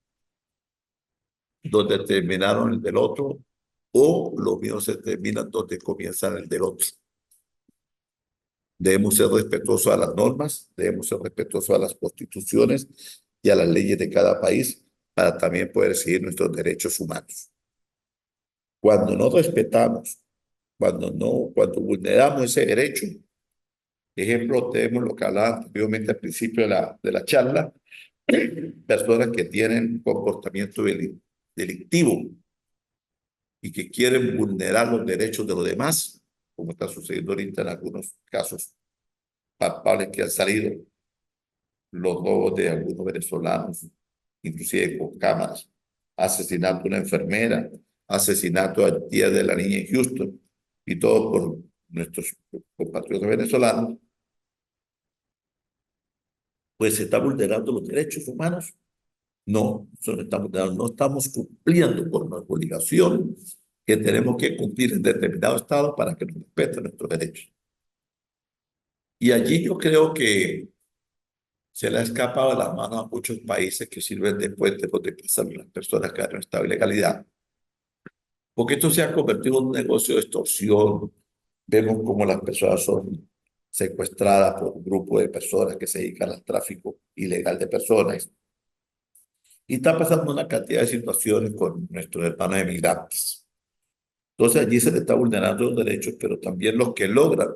donde terminaron el del otro, o los míos se terminan donde comienzan el del otro. Debemos ser respetuosos a las normas, debemos ser respetuosos a las constituciones y a las leyes de cada país para también poder seguir nuestros derechos humanos. Cuando no respetamos, cuando vulneramos ese derecho, ejemplo, tenemos lo que hablaba anteriormente al principio de la charla, personas que tienen comportamiento delictivo y que quieren vulnerar los derechos de los demás, como está sucediendo ahorita en algunos casos palpables que han salido, los robos de algunos venezolanos, inclusive con cámaras, asesinato de una enfermera, asesinato al día de la niña en Houston, y todo por nuestros compatriotas venezolanos, pues se está vulnerando los derechos humanos. No, no estamos cumpliendo con nuestra obligación que tenemos que cumplir en determinado estado para que nos respeten nuestros derechos. Y allí yo creo que se le ha escapado de las manos a muchos países que sirven de puente donde pasan las personas que han estado en ilegalidad. Porque esto se ha convertido en un negocio de extorsión. Vemos cómo las personas son secuestradas por un grupo de personas que se dedican al tráfico ilegal de personas. Y está pasando una cantidad de situaciones con nuestros hermanos emigrantes. Entonces allí se le está vulnerando los derechos, pero también los que logran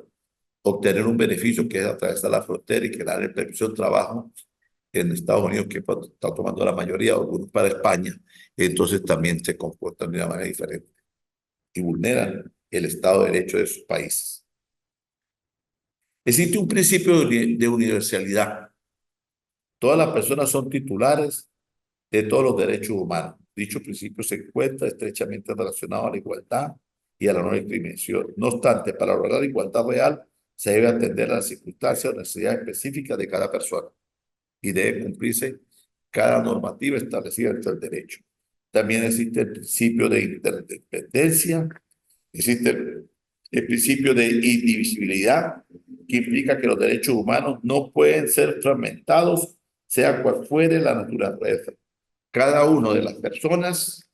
obtener un beneficio, que es atravesar la frontera y que dan el permiso de trabajo en Estados Unidos, que está tomando la mayoría, algunos para España, entonces también se comportan de una manera diferente y vulneran el Estado de Derecho de sus países. Existe un principio de universalidad. Todas las personas son titulares de todos los derechos humanos. Dicho principio se encuentra estrechamente relacionado a la igualdad y a la no discriminación. No obstante, para lograr la igualdad real, se debe atender a las circunstancias o necesidades específicas de cada persona y debe cumplirse cada normativa establecida dentro del derecho. También existe el principio de interdependencia, existe el principio de indivisibilidad, que implica que los derechos humanos no pueden ser fragmentados, sea cual fuere la naturaleza. Cada una de las personas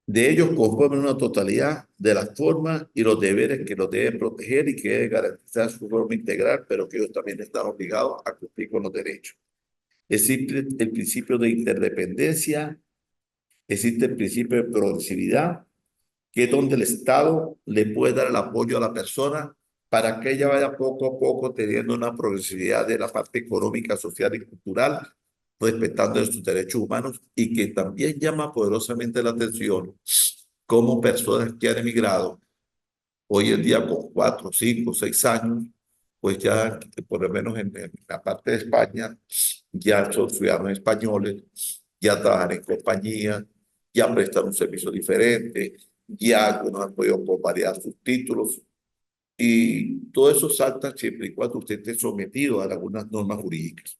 de ellos conforman una totalidad de las formas y los deberes que los deben proteger y que deben garantizar su forma integral, pero que ellos también están obligados a cumplir con los derechos. Existe el principio de interdependencia, existe el principio de progresividad, que es donde el Estado le puede dar el apoyo a la persona para que ella vaya poco a poco teniendo una progresividad de la parte económica, social y cultural, respetando sus derechos humanos, y que también llama poderosamente la atención como personas que han emigrado hoy en día con 4, 5, 6 años, pues ya por lo menos en la parte de España ya son ciudadanos españoles, ya trabajan en compañías, ya prestan un servicio diferente, ya algunos han podido convalidar sus títulos, y todo eso salta siempre y cuando usted esté sometido a algunas normas jurídicas.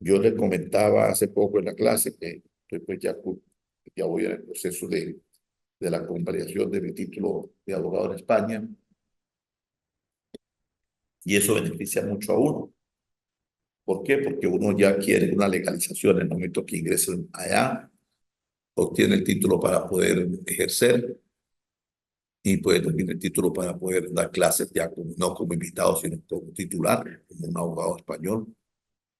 Yo les comentaba hace poco en la clase que pues ya voy en el proceso de la convalidación de mi título de abogado en España, y eso beneficia mucho a uno. ¿Por qué? Porque uno ya quiere una legalización en el momento que ingresen allá, obtiene el título para poder ejercer, y pues tiene el título para poder dar clases ya no como invitado, sino como titular, como un abogado español,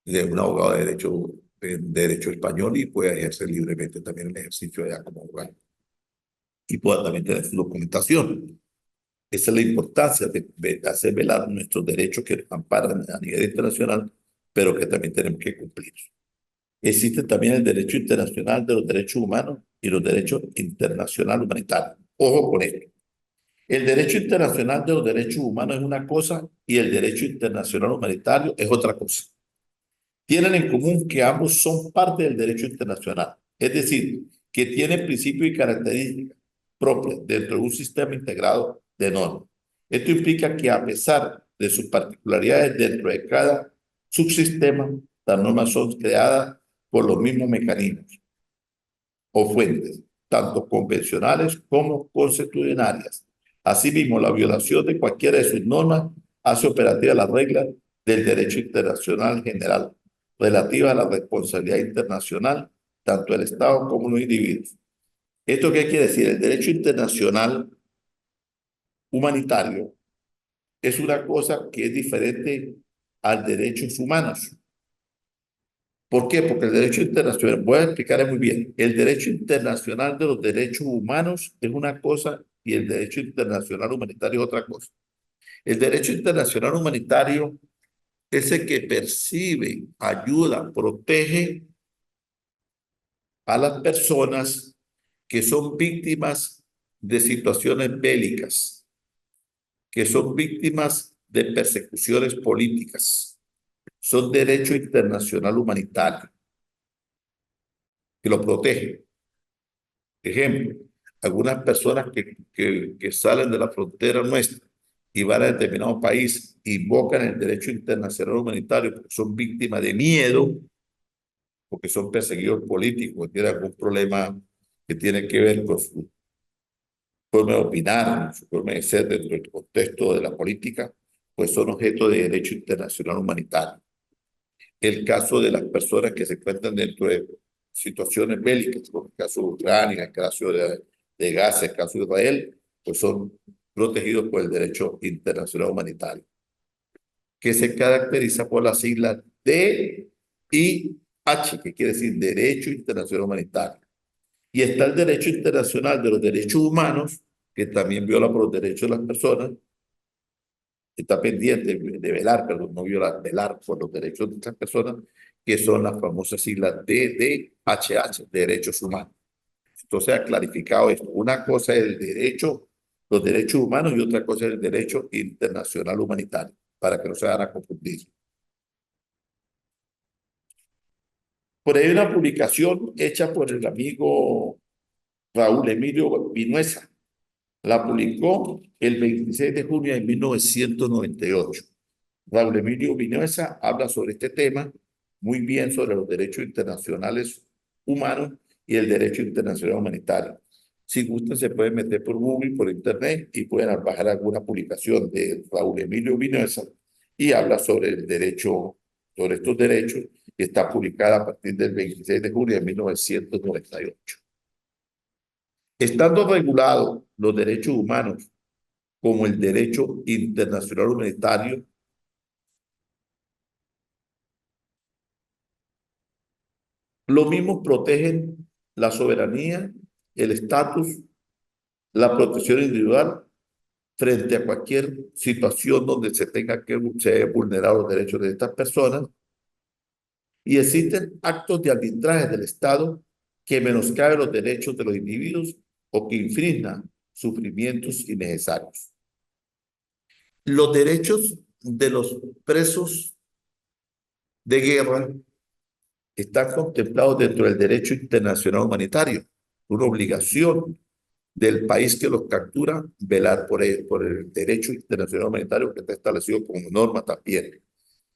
de un abogado de derecho español, y puede ejercer libremente también el ejercicio allá como abogado. Y pueda también tener su documentación. Esa es la importancia de hacer velar nuestros derechos que nos amparan a nivel internacional, pero que también tenemos que cumplir. Existe también el derecho internacional de los derechos humanos y los derechos internacionales humanitarios. Ojo con esto. El derecho internacional de los derechos humanos es una cosa y el derecho internacional humanitario es otra cosa. Tienen en común que ambos son parte del derecho internacional, es decir, que tienen principios y características propias dentro de un sistema integrado de normas. Esto implica que a pesar de sus particularidades dentro de cada subsistema, las normas son creadas por los mismos mecanismos o fuentes, tanto convencionales como constitucionarias. Asimismo, la violación de cualquiera de sus normas hace operativa las reglas del derecho internacional general relativa a la responsabilidad internacional, tanto del Estado como los individuos. ¿Esto qué quiere decir? El derecho internacional humanitario es una cosa que es diferente al derechos humanos. ¿Por qué? Porque el derecho internacional, voy a explicar muy bien, el derecho internacional de los derechos humanos es una cosa y el derecho internacional humanitario es otra cosa. El derecho internacional humanitario es el que percibe, ayuda, protege a las personas que son víctimas de situaciones bélicas, que son víctimas de persecuciones políticas. Son derecho internacional humanitario que lo protege. Ejemplo, algunas personas que salen de la frontera nuestra y van a determinado país, invocan el derecho internacional humanitario porque son víctimas de miedo, porque son perseguidos políticos, tienen algún problema que tiene que ver con su forma de opinar, su forma de ser dentro del contexto de la política, pues son objeto de derecho internacional humanitario. El caso de las personas que se encuentran dentro de situaciones bélicas, como el caso de Ucrania, el caso de Gaza, el caso de Israel, pues son protegidos por el derecho internacional humanitario, que se caracteriza por las siglas D y H, que quiere decir Derecho Internacional Humanitario. Y está el derecho internacional de los derechos humanos, que también viola por los derechos de las personas, está pendiente de velar, perdón, no violar, velar por los derechos de estas personas, que son las famosas siglas DDHH, Derechos Humanos. Entonces ha clarificado esto. Una cosa es el derecho, los derechos humanos, y otra cosa es el derecho internacional humanitario, para que no se vayan a confundir. Por ahí hay una publicación hecha por el amigo Raúl Emilio Vinuesa. La publicó el 26 de junio de 1998. Raúl Emilio Vinuesa habla sobre este tema muy bien, sobre los derechos internacionales humanos y el derecho internacional humanitario. Si gustan, se pueden meter por Google, por Internet, y pueden bajar alguna publicación de Raúl Emilio Vinuesa, y habla sobre el derecho, sobre estos derechos, que está publicada a partir del 26 de junio de 1998. Estando regulados los derechos humanos como el derecho internacional humanitario, los mismos protegen la soberanía, el estatus, la protección individual frente a cualquier situación donde se tenga que se vulnerar los derechos de estas personas, y existen actos de arbitraje del Estado que menoscaben los derechos de los individuos o que infrinjan sufrimientos innecesarios. Los derechos de los presos de guerra están contemplados dentro del derecho internacional humanitario, una obligación del país que los captura velar por el derecho internacional humanitario que está establecido como norma también.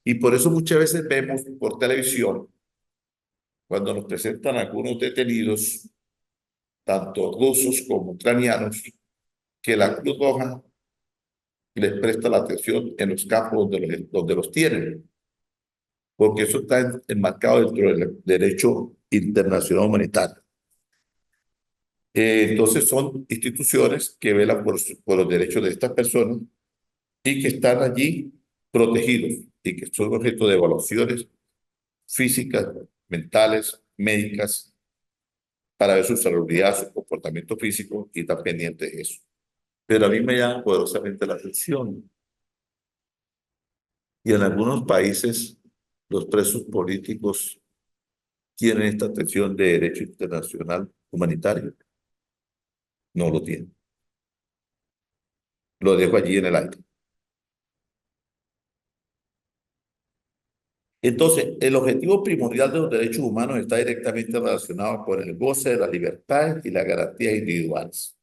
Y por eso muchas veces vemos por televisión, cuando nos presentan algunos detenidos, tanto rusos como ucranianos, que la Cruz Roja les presta la atención en los campos donde los tienen, porque eso está enmarcado dentro del derecho internacional humanitario. Entonces son instituciones que velan por los derechos de estas personas y que están allí protegidos y que son objeto de evaluaciones físicas, mentales, médicas, para ver su salubridad, su comportamiento físico y estar pendiente de eso. Pero a mí me llama poderosamente la atención. Y en algunos países los presos políticos tienen esta atención de derecho internacional humanitario. No lo tienen. Lo dejo allí en el aire. Entonces, el objetivo primordial de los derechos humanos está directamente relacionado con el goce de las libertades y las garantías individuales.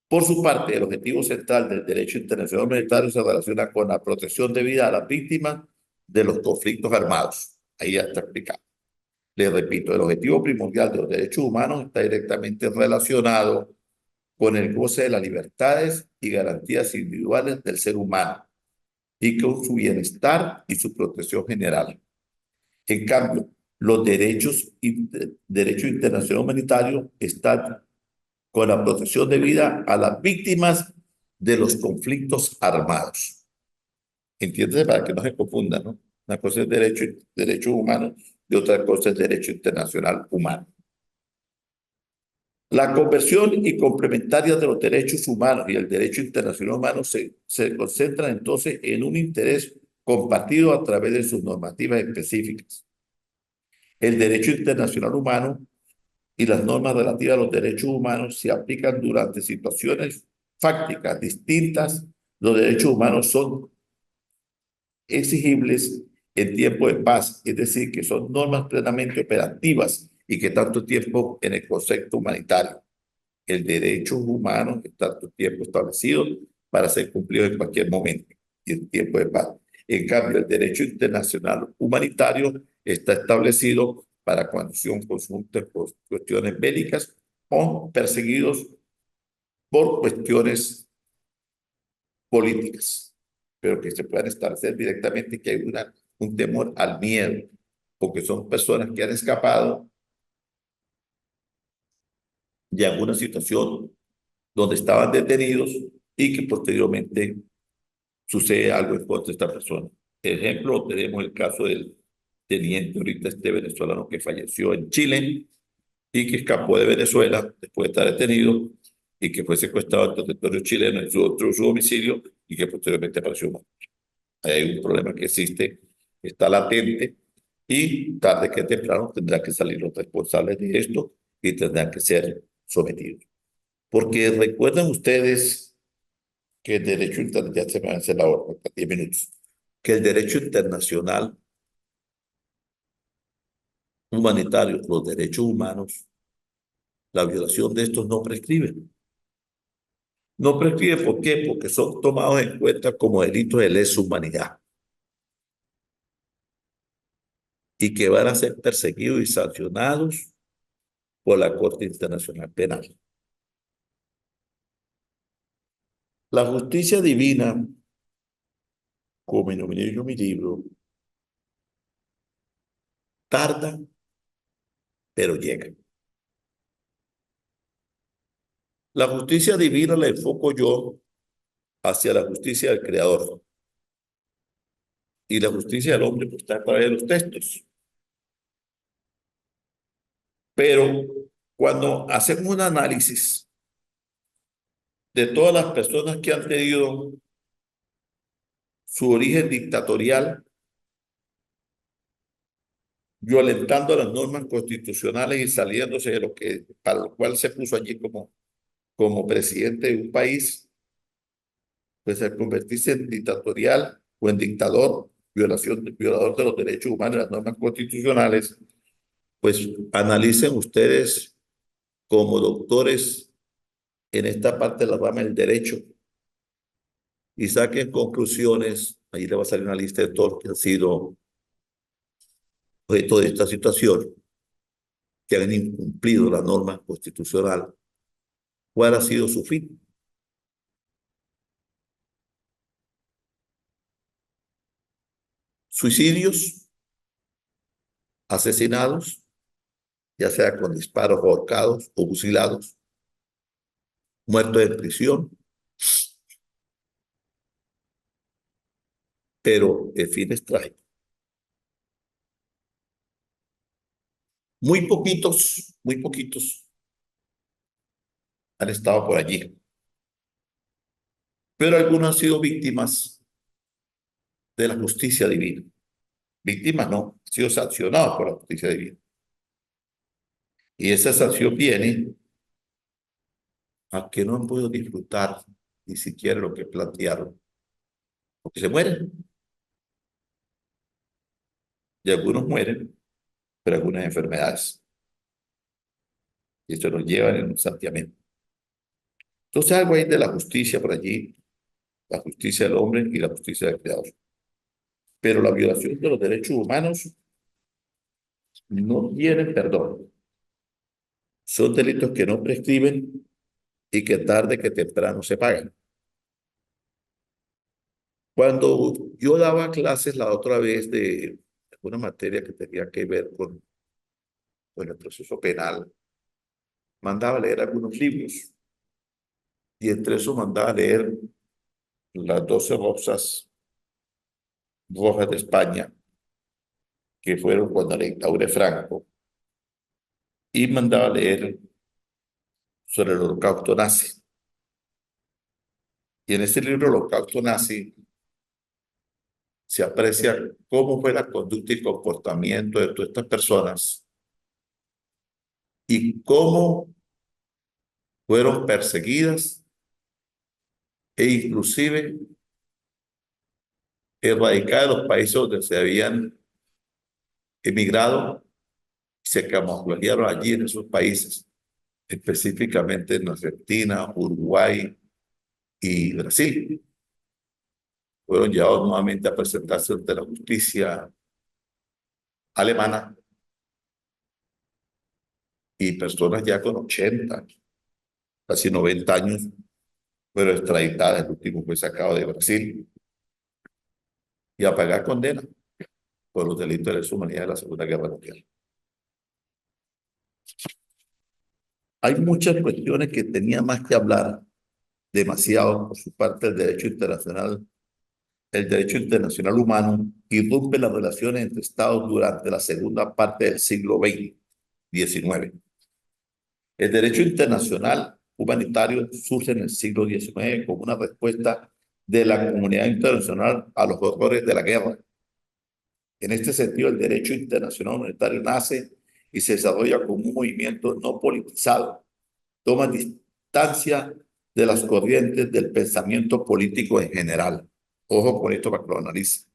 Por su parte, el objetivo central del derecho internacional humanitario se relaciona con la protección de vida a las víctimas de los conflictos armados. Ahí ya está explicado. Les repito, el objetivo primordial de los derechos humanos está directamente relacionado con el goce de las libertades y garantías individuales del ser humano y con su bienestar y su protección general. En cambio, los derecho internacional humanitario están con la protección de vida a las víctimas de los conflictos armados. ¿Entiendes? Para que no se confundan, ¿no? Una cosa es derecho humano y otra cosa es derecho internacional humano. La conversión y complementaria de los derechos humanos y el derecho internacional humano se concentran entonces en un interés compartido a través de sus normativas específicas. El derecho internacional humano y las normas relativas a los derechos humanos se aplican durante situaciones fácticas distintas. Los derechos humanos son exigibles en tiempo de paz, es decir, que son normas plenamente operativas y que tanto tiempo en el concepto humanitario. El derecho humano está tanto tiempo establecido para ser cumplido en cualquier momento y en tiempo de paz. En cambio, el derecho internacional humanitario está establecido para cuando son consultas por cuestiones bélicas o perseguidos por cuestiones políticas, pero que se puedan establecer directamente que hay un temor al miedo, porque son personas que han escapado de alguna situación donde estaban detenidos y que posteriormente sucede algo en contra de esta persona. Ejemplo, tenemos el caso del teniente ahorita venezolano que falleció en Chile y que escapó de Venezuela después de estar detenido y que fue secuestrado en territorio chileno en su domicilio y que posteriormente apareció muerto. Hay un problema que existe, está latente y tarde que temprano tendrán que salir los responsables de esto y tendrán que ser sometidos. Porque recuerden ustedes que el derecho internacional, ya se me hace la hora, 10 minutos, que el derecho internacional humanitario, los derechos humanos, la violación de estos no prescriben. No prescriben, ¿por qué? Porque son tomados en cuenta como delitos de lesa humanidad y que van a ser perseguidos y sancionados por la Corte Internacional Penal. La justicia divina, como enumeré yo en mi libro, tarda, pero llega. La justicia divina la enfoco yo hacia la justicia del Creador. Y la justicia del hombre pues, está a través de los textos. Pero cuando hacemos un análisis de todas las personas que han tenido su origen dictatorial, violentando las normas constitucionales y saliéndose de lo que, para lo cual se puso allí como presidente de un país, pues al convertirse en dictatorial o en dictador, violador de los derechos humanos y las normas constitucionales, pues analicen ustedes como doctores en esta parte de la rama del derecho y saquen conclusiones. Ahí le va a salir una lista de todos los que han sido objeto de esta situación, que han incumplido la norma constitucional. ¿Cuál ha sido su fin? Suicidios, asesinados, ya sea con disparos, ahorcados o fusilados, muertos en prisión, pero el fin es trágico. Muy poquitos han estado por allí, pero algunos han sido víctimas de la justicia divina. Víctimas no, han sido sancionados por la justicia divina. Y esa sanción viene a que no han podido disfrutar ni siquiera lo que plantearon, porque se mueren. Y algunos mueren, pero algunas enfermedades. Y esto nos lleva en un santiamén. Entonces algo hay de la justicia por allí, la justicia del hombre y la justicia del creador. Pero la violación de los derechos humanos no tienen perdón. Son delitos que no prescriben y que tarde que temprano se pagan. Cuando yo daba clases la otra vez de una materia que tenía que ver con el proceso penal, mandaba a leer algunos libros y entre esos mandaba a leer las 12 rosas rojas de España, que fueron cuando la dictadura de Franco, y mandaba a leer sobre el holocausto nazi. Y en ese libro, el holocausto nazi, se aprecia cómo fue la conducta y comportamiento de todas estas personas y cómo fueron perseguidas e inclusive erradicadas de los países donde se habían emigrado y se camuflajearon allí en esos países, específicamente en Argentina, Uruguay y Brasil. Fueron llevados nuevamente a presentarse ante la justicia alemana y personas ya con 80, casi 90 años, fueron extraditadas. El último fue sacado de Brasil y a pagar condena por los delitos de lesa humanidad de la Segunda Guerra Mundial. Hay muchas cuestiones que tenía más que hablar, demasiado por su parte del derecho internacional. El derecho internacional humano irrumpe las relaciones entre Estados durante la segunda parte del siglo XIX. El derecho internacional humanitario surge en el siglo XIX como una respuesta de la comunidad internacional a los horrores de la guerra. En este sentido, el derecho internacional humanitario nace y se desarrolla como un movimiento no politizado. Toma distancia de las corrientes del pensamiento político en general. Ojo con esto para que lo analice.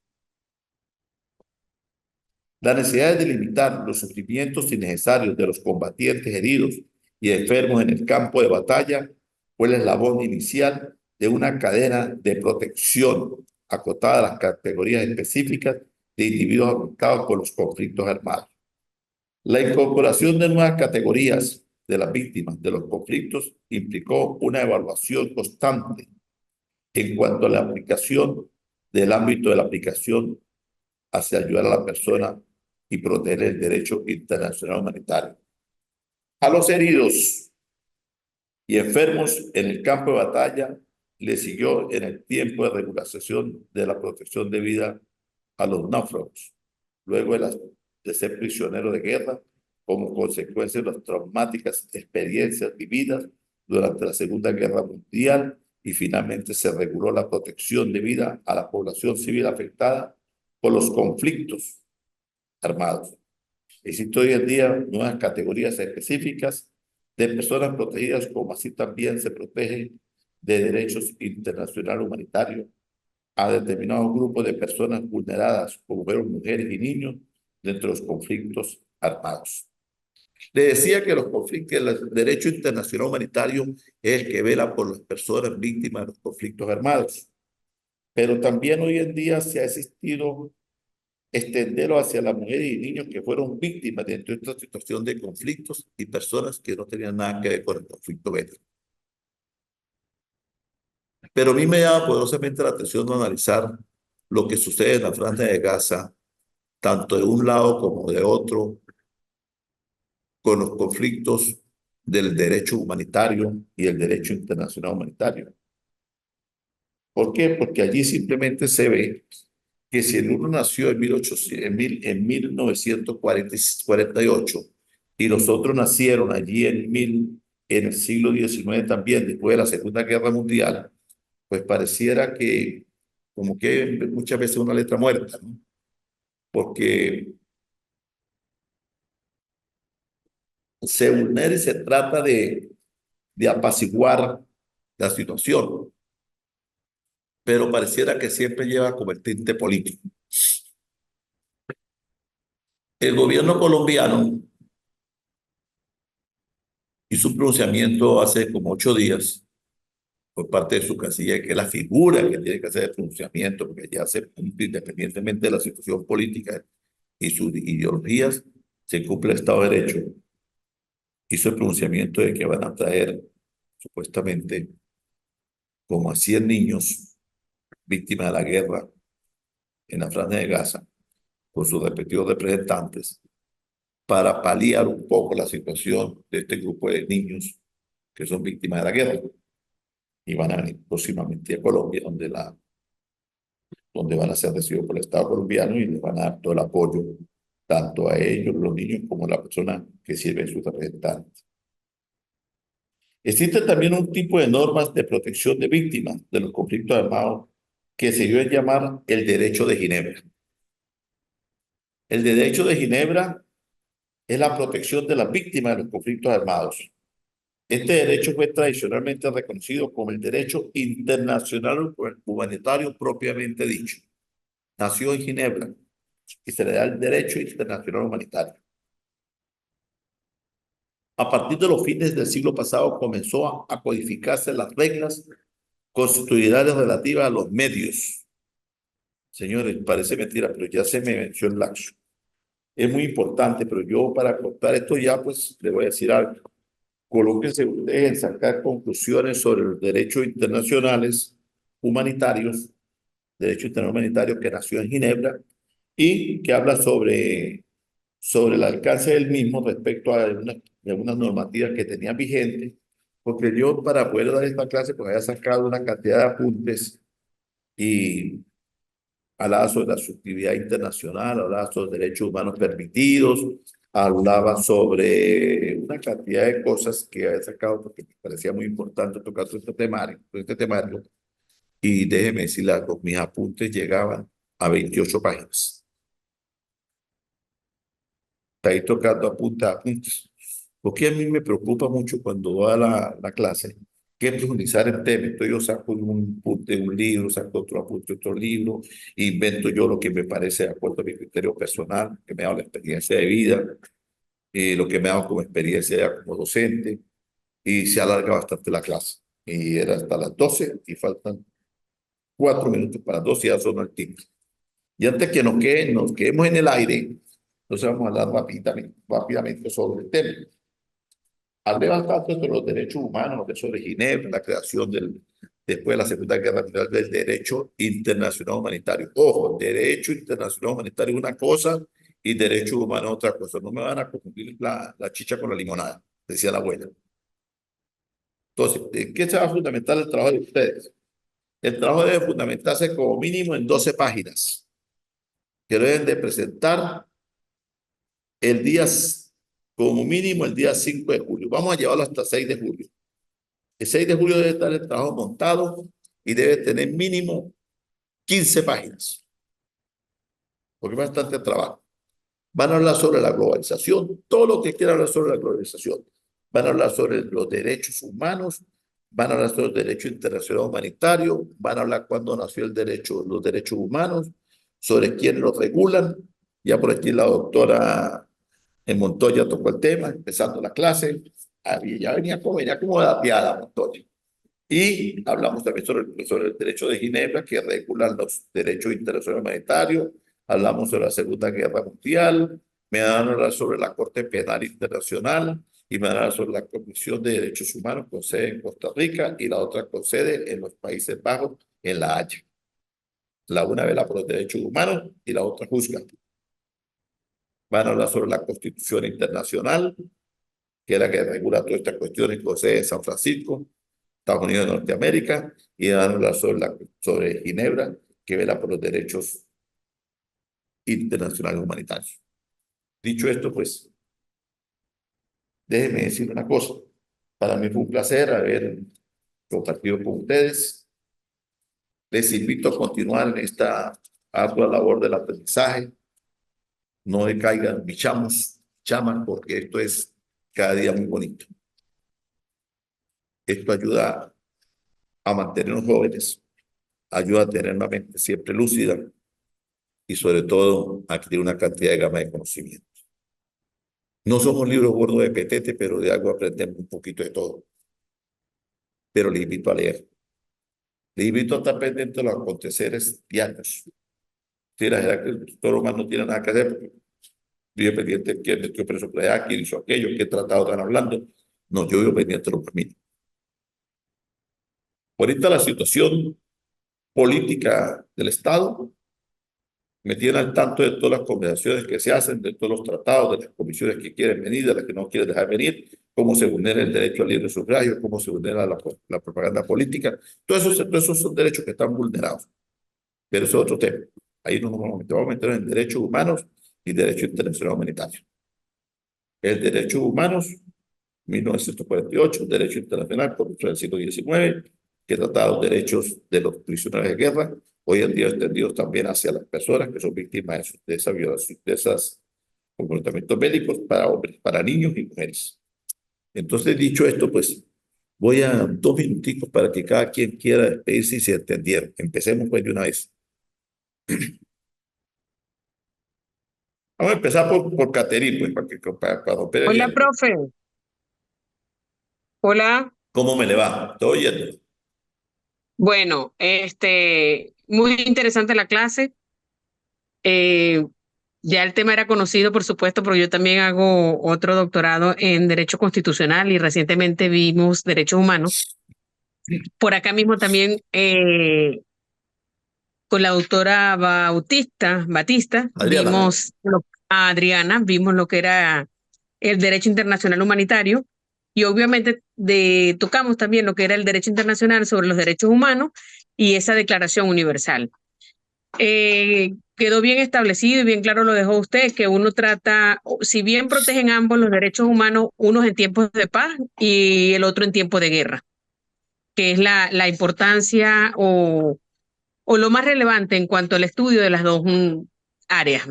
La necesidad de delimitar los sufrimientos innecesarios de los combatientes heridos y enfermos en el campo de batalla fue el eslabón inicial de una cadena de protección acotada a las categorías específicas de individuos afectados por los conflictos armados. La incorporación de nuevas categorías de las víctimas de los conflictos implicó una evaluación constante en cuanto a la aplicación del ámbito de la aplicación hacia ayudar a la persona y proteger el derecho internacional humanitario. A los heridos y enfermos en el campo de batalla le siguió en el tiempo de regularización de la protección de vida a los náufragos, luego de ser prisioneros de guerra como consecuencia de las traumáticas experiencias vividas durante la Segunda Guerra Mundial y finalmente se reguló la protección debida a la población civil afectada por los conflictos armados. Existen hoy en día nuevas categorías específicas de personas protegidas, como así también se protege de derechos internacionales humanitarios a determinados grupos de personas vulneradas, como fueron mujeres y niños, dentro de los conflictos armados. Le decía que los conflictos, el derecho internacional humanitario es el que vela por las personas víctimas de los conflictos armados. Pero también hoy en día se ha existido extenderlo hacia las mujeres y niños que fueron víctimas dentro de esta situación de conflictos y personas que no tenían nada que ver con el conflicto bélico. Pero a mí me llama poderosamente la atención de analizar lo que sucede en la Franja de Gaza, tanto de un lado como de otro, con los conflictos del derecho humanitario y el derecho internacional humanitario. ¿Por qué? Porque allí simplemente se ve que si el uno nació en 1948 y los otros nacieron allí en el siglo XIX también, después de la Segunda Guerra Mundial, pues pareciera que como que muchas veces una letra muerta, ¿no? Porque se vulnera y se trata de apaciguar la situación, pero pareciera que siempre lleva como el tinte político. El gobierno colombiano hizo un pronunciamiento hace como 8 días por parte de su canciller, que es la figura que tiene que hacer el pronunciamiento, porque ya se cumple, independientemente de la situación política y sus ideologías, se cumple el Estado de Derecho. Hizo el pronunciamiento de que van a traer, supuestamente, como a 100 niños víctimas de la guerra en la Franja de Gaza, con sus respectivos representantes, para paliar un poco la situación de este grupo de niños que son víctimas de la guerra. Y van a venir próximamente a Colombia, donde van a ser recibidos por el Estado colombiano y les van a dar todo el apoyo, tanto a ellos, los niños, como a la persona que sirve sus representantes. Existe también un tipo de normas de protección de víctimas de los conflictos armados que se dio a llamar el Derecho de Ginebra. El Derecho de Ginebra es la protección de las víctimas de los conflictos armados. Este derecho fue tradicionalmente reconocido como el derecho internacional humanitario propiamente dicho. Nació en Ginebra y se le da el derecho internacional humanitario. A partir de los fines del siglo pasado comenzó a codificarse las reglas constitucionales relativas a los medios. Señores, parece mentira, pero ya se me venció el laxo. Es muy importante, pero yo para contar esto ya, pues, le voy a decir algo. Colóquense ustedes en sacar conclusiones sobre los derechos internacionales humanitarios, derecho internacional humanitario que nació en Ginebra y que habla sobre el alcance del mismo respecto a algunas normativas que tenían vigentes, porque yo para poder dar esta clase pues había sacado una cantidad de apuntes y hablaba sobre la subjetividad internacional, hablaba sobre derechos humanos permitidos, hablaba sobre una cantidad de cosas que había sacado porque me parecía muy importante tocar todo este temario. Y déjeme decirle algo, mis apuntes llegaban a 28 páginas. Está ahí tocando apuntes. Porque a mí me preocupa mucho cuando va a la clase que profundizar en tema. Entonces yo saco un apunte de un libro, saco otro apunte de otro libro, invento yo lo que me parece de acuerdo a mi criterio personal, que me da la experiencia de vida, lo que me ha dado como experiencia como docente, y se alarga bastante la clase. Y era hasta las 12 y faltan 4 minutos para 12 y ya son el tiempo. Y antes que nos quedemos en el aire, entonces vamos a hablar rápidamente sobre el tema. Hablé bastante sobre los derechos humanos, sobre Ginebra, la creación después de la Segunda Guerra Mundial del derecho internacional humanitario. Ojo, derecho internacional humanitario es una cosa y derechos humanos es otra cosa. No me van a confundir la chicha con la limonada, decía la abuela. Entonces, ¿en qué se va a fundamentar el trabajo de ustedes? El trabajo debe fundamentarse como mínimo en 12 páginas que deben de presentar como mínimo el día 5 de julio. Vamos a llevarlo hasta 6 de julio. El 6 de julio debe estar el trabajo montado y debe tener mínimo 15 páginas, porque es bastante trabajo. Van a hablar sobre la globalización, todo lo que quieran hablar sobre la globalización. Van a hablar sobre los derechos humanos, van a hablar sobre el derecho internacional humanitario, van a hablar cuándo nació el derecho, los derechos humanos, sobre quién los regulan. Ya por aquí la doctora Montoya tocó el tema, empezando la clase. Ya venía como dateada Montoya. Y hablamos también sobre el derecho de Ginebra, que regula los derechos internacionales humanitarios. Hablamos sobre la Segunda Guerra Mundial. Me van a hablar sobre la Corte Penal Internacional y me van a hablar sobre la Comisión de Derechos Humanos con sede en Costa Rica y la otra con sede en los Países Bajos, en La Haya. La una vela por los derechos humanos y la otra juzga. Van a hablar sobre la Constitución Internacional, que es la que regula todas estas cuestiones con sede en San Francisco, Estados Unidos de Norteamérica, y van a hablar sobre Ginebra, que vela por los derechos internacionales humanitarios. Dicho esto, pues, déjenme decir una cosa. Para mí fue un placer haber compartido con ustedes. Les invito a continuar en esta ardua labor del aprendizaje. No decaigan, chamas, porque esto es cada día muy bonito. Esto ayuda a mantenernos jóvenes, ayuda a tener una mente siempre lúcida y sobre todo a adquirir una cantidad de gama de conocimientos. No somos libros gordos de petete, pero de algo aprendemos un poquito de todo. Pero les invito a leer. Les invito a estar pendiente de los aconteceres diarios. Si la verdad que todo lo más no tiene nada que hacer, porque vive pendiente de quién metió preso por allá, quién hizo aquello, qué tratado están hablando. No, yo vivo pendiente de los caminos. Ahorita la situación política del Estado me tiene al tanto de todas las conversaciones que se hacen, de todos los tratados, de las comisiones que quieren venir, de las que no quieren dejar venir, cómo se vulnera el derecho al libre sufragio, cómo se vulnera la propaganda política. Todos esos son derechos que están vulnerados. Pero eso es otro tema. Ahí nos vamos a meter en derechos humanos y derecho internacional humanitario. El derecho humanos, 1948, derecho internacional, Convención del siglo XIX, que trataba los derechos de los prisioneros de guerra, hoy en día extendidos también hacia las personas que son víctimas de esa violación, de esos comportamientos bélicos para hombres, para niños y mujeres. Entonces, dicho esto, pues voy a 2 minuticos para que cada quien quiera despedirse y se entendieron. Empecemos pues de una vez. Vamos a empezar por Caterine, pues, para romper el Hola, hielo. profe. Hola. ¿Cómo me le va? ¿Estoy oyendo? Bueno, muy interesante la clase. Eh, ya el tema era conocido, por supuesto, porque yo también hago otro doctorado en Derecho Constitucional y recientemente vimos Derechos Humanos. Por acá mismo también con la doctora Batista, Adriana. a Adriana, vimos lo que era el derecho internacional humanitario y obviamente tocamos también lo que era el derecho internacional sobre los derechos humanos y esa declaración universal. Quedó bien establecido y bien claro lo dejó usted, que uno trata, si bien protegen ambos los derechos humanos, unos en tiempos de paz y el otro en tiempos de guerra, que es la importancia o lo más relevante en cuanto al estudio de las dos áreas.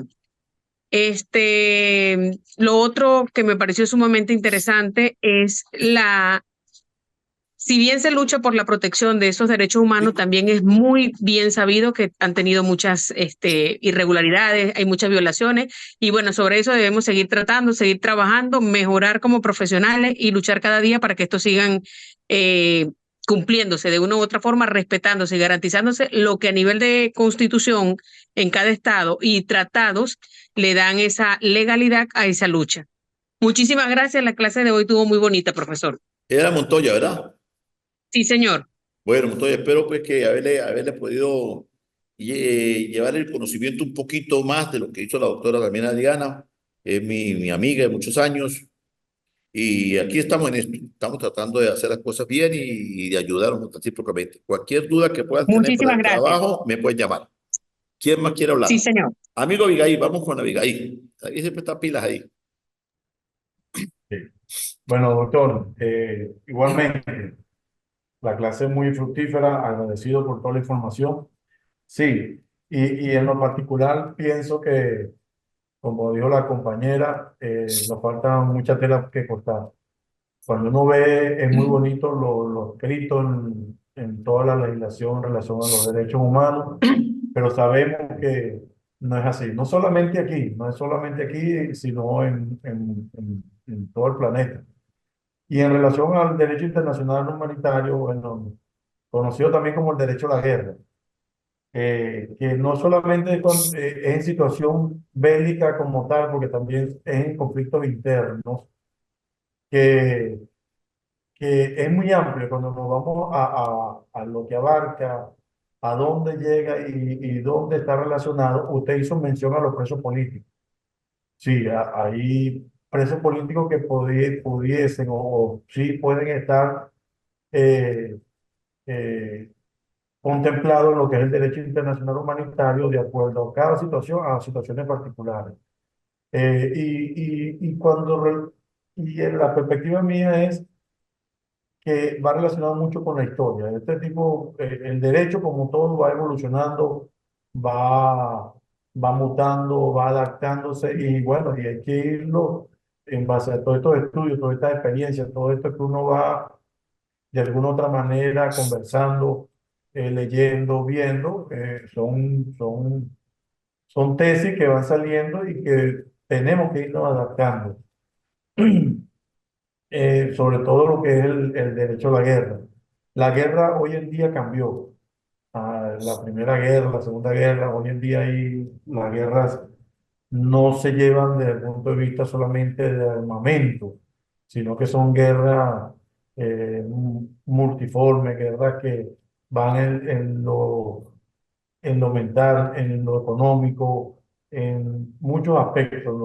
Lo otro que me pareció sumamente interesante es si bien se lucha por la protección de esos derechos humanos, también es muy bien sabido que han tenido muchas irregularidades, hay muchas violaciones, y bueno, sobre eso debemos seguir tratando, seguir trabajando, mejorar como profesionales y luchar cada día para que estos sigan cumpliéndose de una u otra forma, respetándose y garantizándose lo que a nivel de constitución en cada estado y tratados le dan esa legalidad a esa lucha. Muchísimas gracias, la clase de hoy estuvo muy bonita, profesor. Era Montoya, ¿verdad? Sí, señor. Bueno, Montoya, espero pues que haberle podido llevar el conocimiento un poquito más de lo que hizo la doctora Damiana Diana, es mi amiga de muchos años, y aquí estamos en esto, estamos tratando de hacer las cosas bien y de ayudarnos recíprocamente. Cualquier duda que puedan tener para Muchísimas el gracias. trabajo, me pueden llamar. ¿Quién más quiere Sí, hablar? señor. Amigo Abigail, vamos con Abigail. Ahí siempre está pilas ahí. Sí. Bueno, doctor, igualmente, la clase muy fructífera, agradecido por toda la información. Sí, y en lo particular pienso que, como dijo la compañera, nos falta mucha tela que cortar. Cuando uno ve, es muy bonito lo escrito en toda la legislación en relación a los derechos humanos, pero sabemos que no es así. No solamente aquí, no es solamente aquí, sino en todo el planeta. Y en relación al derecho internacional humanitario, bueno, conocido también como el derecho a la guerra, que no solamente es en situación bélica como tal, porque también es en conflictos internos, que, que es muy amplio cuando nos vamos a lo que abarca, a dónde llega y dónde está relacionado. Usted hizo mención a los presos políticos. Sí, hay presos políticos que pudiesen o sí pueden estar eh, eh, contemplados en lo que es el derecho internacional humanitario de acuerdo a cada situación, a situaciones particulares. Y en la perspectiva mía es que va relacionado mucho con la historia. Este tipo, el derecho como todo va evolucionando, va, va mutando, va adaptándose y bueno, y hay que irlo en base a todos estos estudios, toda esta experiencia, todo esto que uno va de alguna otra manera conversando, leyendo, viendo, son tesis que van saliendo y que tenemos que irnos adaptando. Sobre todo lo que es el derecho a la guerra. La guerra hoy en día cambió. La Primera Guerra, la Segunda Guerra, hoy en día las guerras no se llevan desde el punto de vista solamente de armamento, sino que son guerras multiformes, guerras que van en lo mental, en lo económico, en muchos aspectos, en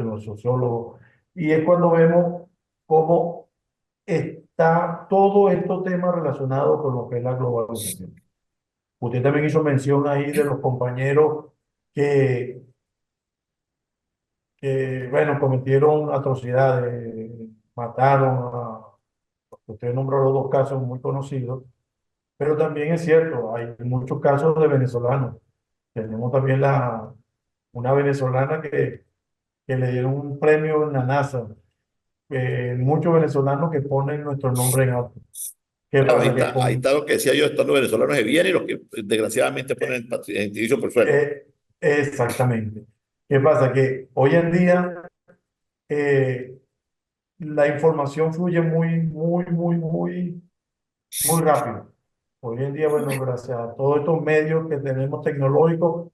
lo sociólogo. Y es cuando vemos cómo está todo estos temas relacionados con lo que es la globalización. Usted también hizo mención ahí de los compañeros que, bueno, cometieron atrocidades, mataron usted nombró los dos casos muy conocidos, pero también es cierto, hay muchos casos de venezolanos. Tenemos también una venezolana que le dieron un premio en la NASA. Muchos venezolanos que ponen nuestro nombre en alto. ¿Qué Claro, pasa? ahí está lo que decía yo, están los venezolanos que vienen y los que desgraciadamente ponen el gentilicio por fuera. Exactamente. ¿Qué pasa? Que hoy en día eh, la información fluye muy rápido. Hoy en día, bueno, gracias a todos estos medios que tenemos tecnológicos,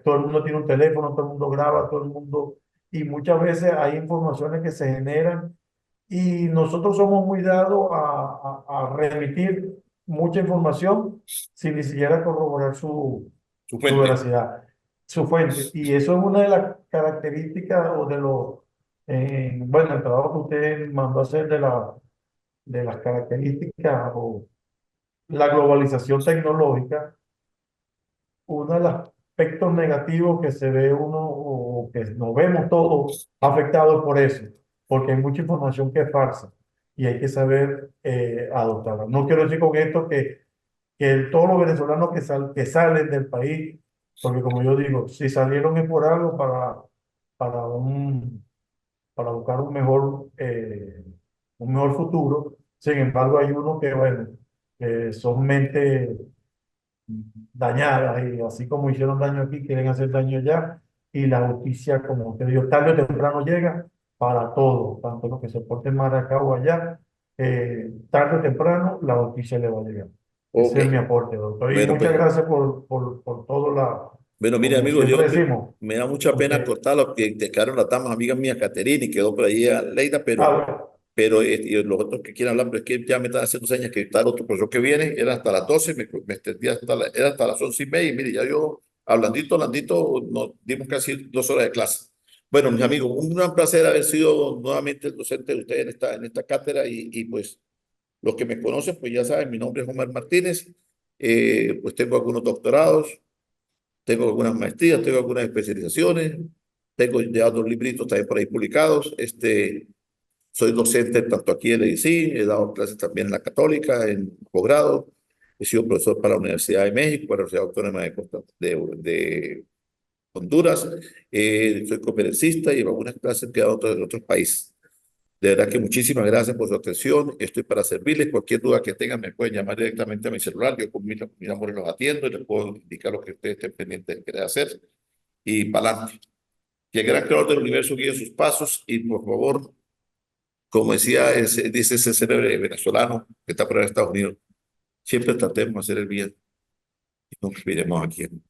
todo el mundo tiene un teléfono, todo el mundo graba, todo el mundo, y muchas veces hay informaciones que se generan y nosotros somos muy dados a remitir mucha información sin ni siquiera corroborar Su su fuente. veracidad, su fuente. Y eso es una de las características o bueno, el trabajo que usted mandó a hacer de las características o la globalización tecnológica. Uno de los aspectos negativos que se ve uno o que nos vemos todos afectados por eso, porque hay mucha información que es falsa y hay que saber adoptarla. No quiero decir con esto que todos los venezolanos que salen del país, porque como yo digo, si salieron es por algo para para buscar un mejor futuro. Sin embargo, hay unos que, bueno, son mentes dañadas y así como hicieron daño aquí, quieren hacer daño allá. Y la justicia, como usted dijo, tarde o temprano llega para todos, tanto los que se porten mal acá o allá. Tarde o temprano la justicia le va a llegar. Ok. Ese es mi aporte, doctor. Y Bueno, muchas pues, gracias por todo bueno, mire, como amigo, siempre decimos, me da mucha pena usted, cortar lo que te quedaron las damas amigas mías, Caterina, y quedó por ahí a Leida, bueno, y los otros que quieran hablar, pero es que ya me están haciendo señas que está el otro profesor que viene, era hasta las 12, me extendí era hasta las 11:30, y mire, ya yo, hablandito, nos dimos casi 2 horas de clase. Bueno, mis amigos, un gran placer haber sido nuevamente el docente de ustedes en esta cátedra, y pues los que me conocen, pues ya saben, mi nombre es Omar Martínez, pues tengo algunos doctorados, tengo algunas maestrías, tengo algunas especializaciones, tengo ya 2 libritos también por ahí publicados. Soy docente tanto aquí en el ICI, he dado clases también en la Católica, en posgrado. He sido profesor para la Universidad de México, para la Universidad Autónoma de Honduras. Soy conferencista y en algunas clases que he dado en otros países. De verdad que muchísimas gracias por su atención. Estoy para servirles. Cualquier duda que tengan me pueden llamar directamente a mi celular. Yo con mi amor los atiendo y les puedo indicar lo que ustedes estén pendientes de querer hacer. Y para adelante. Que el gran creador del universo guíe sus pasos y por favor, como decía, dice ese célebre venezolano que está por en Estados Unidos, siempre tratemos de hacer el bien y no olvidemos a quién.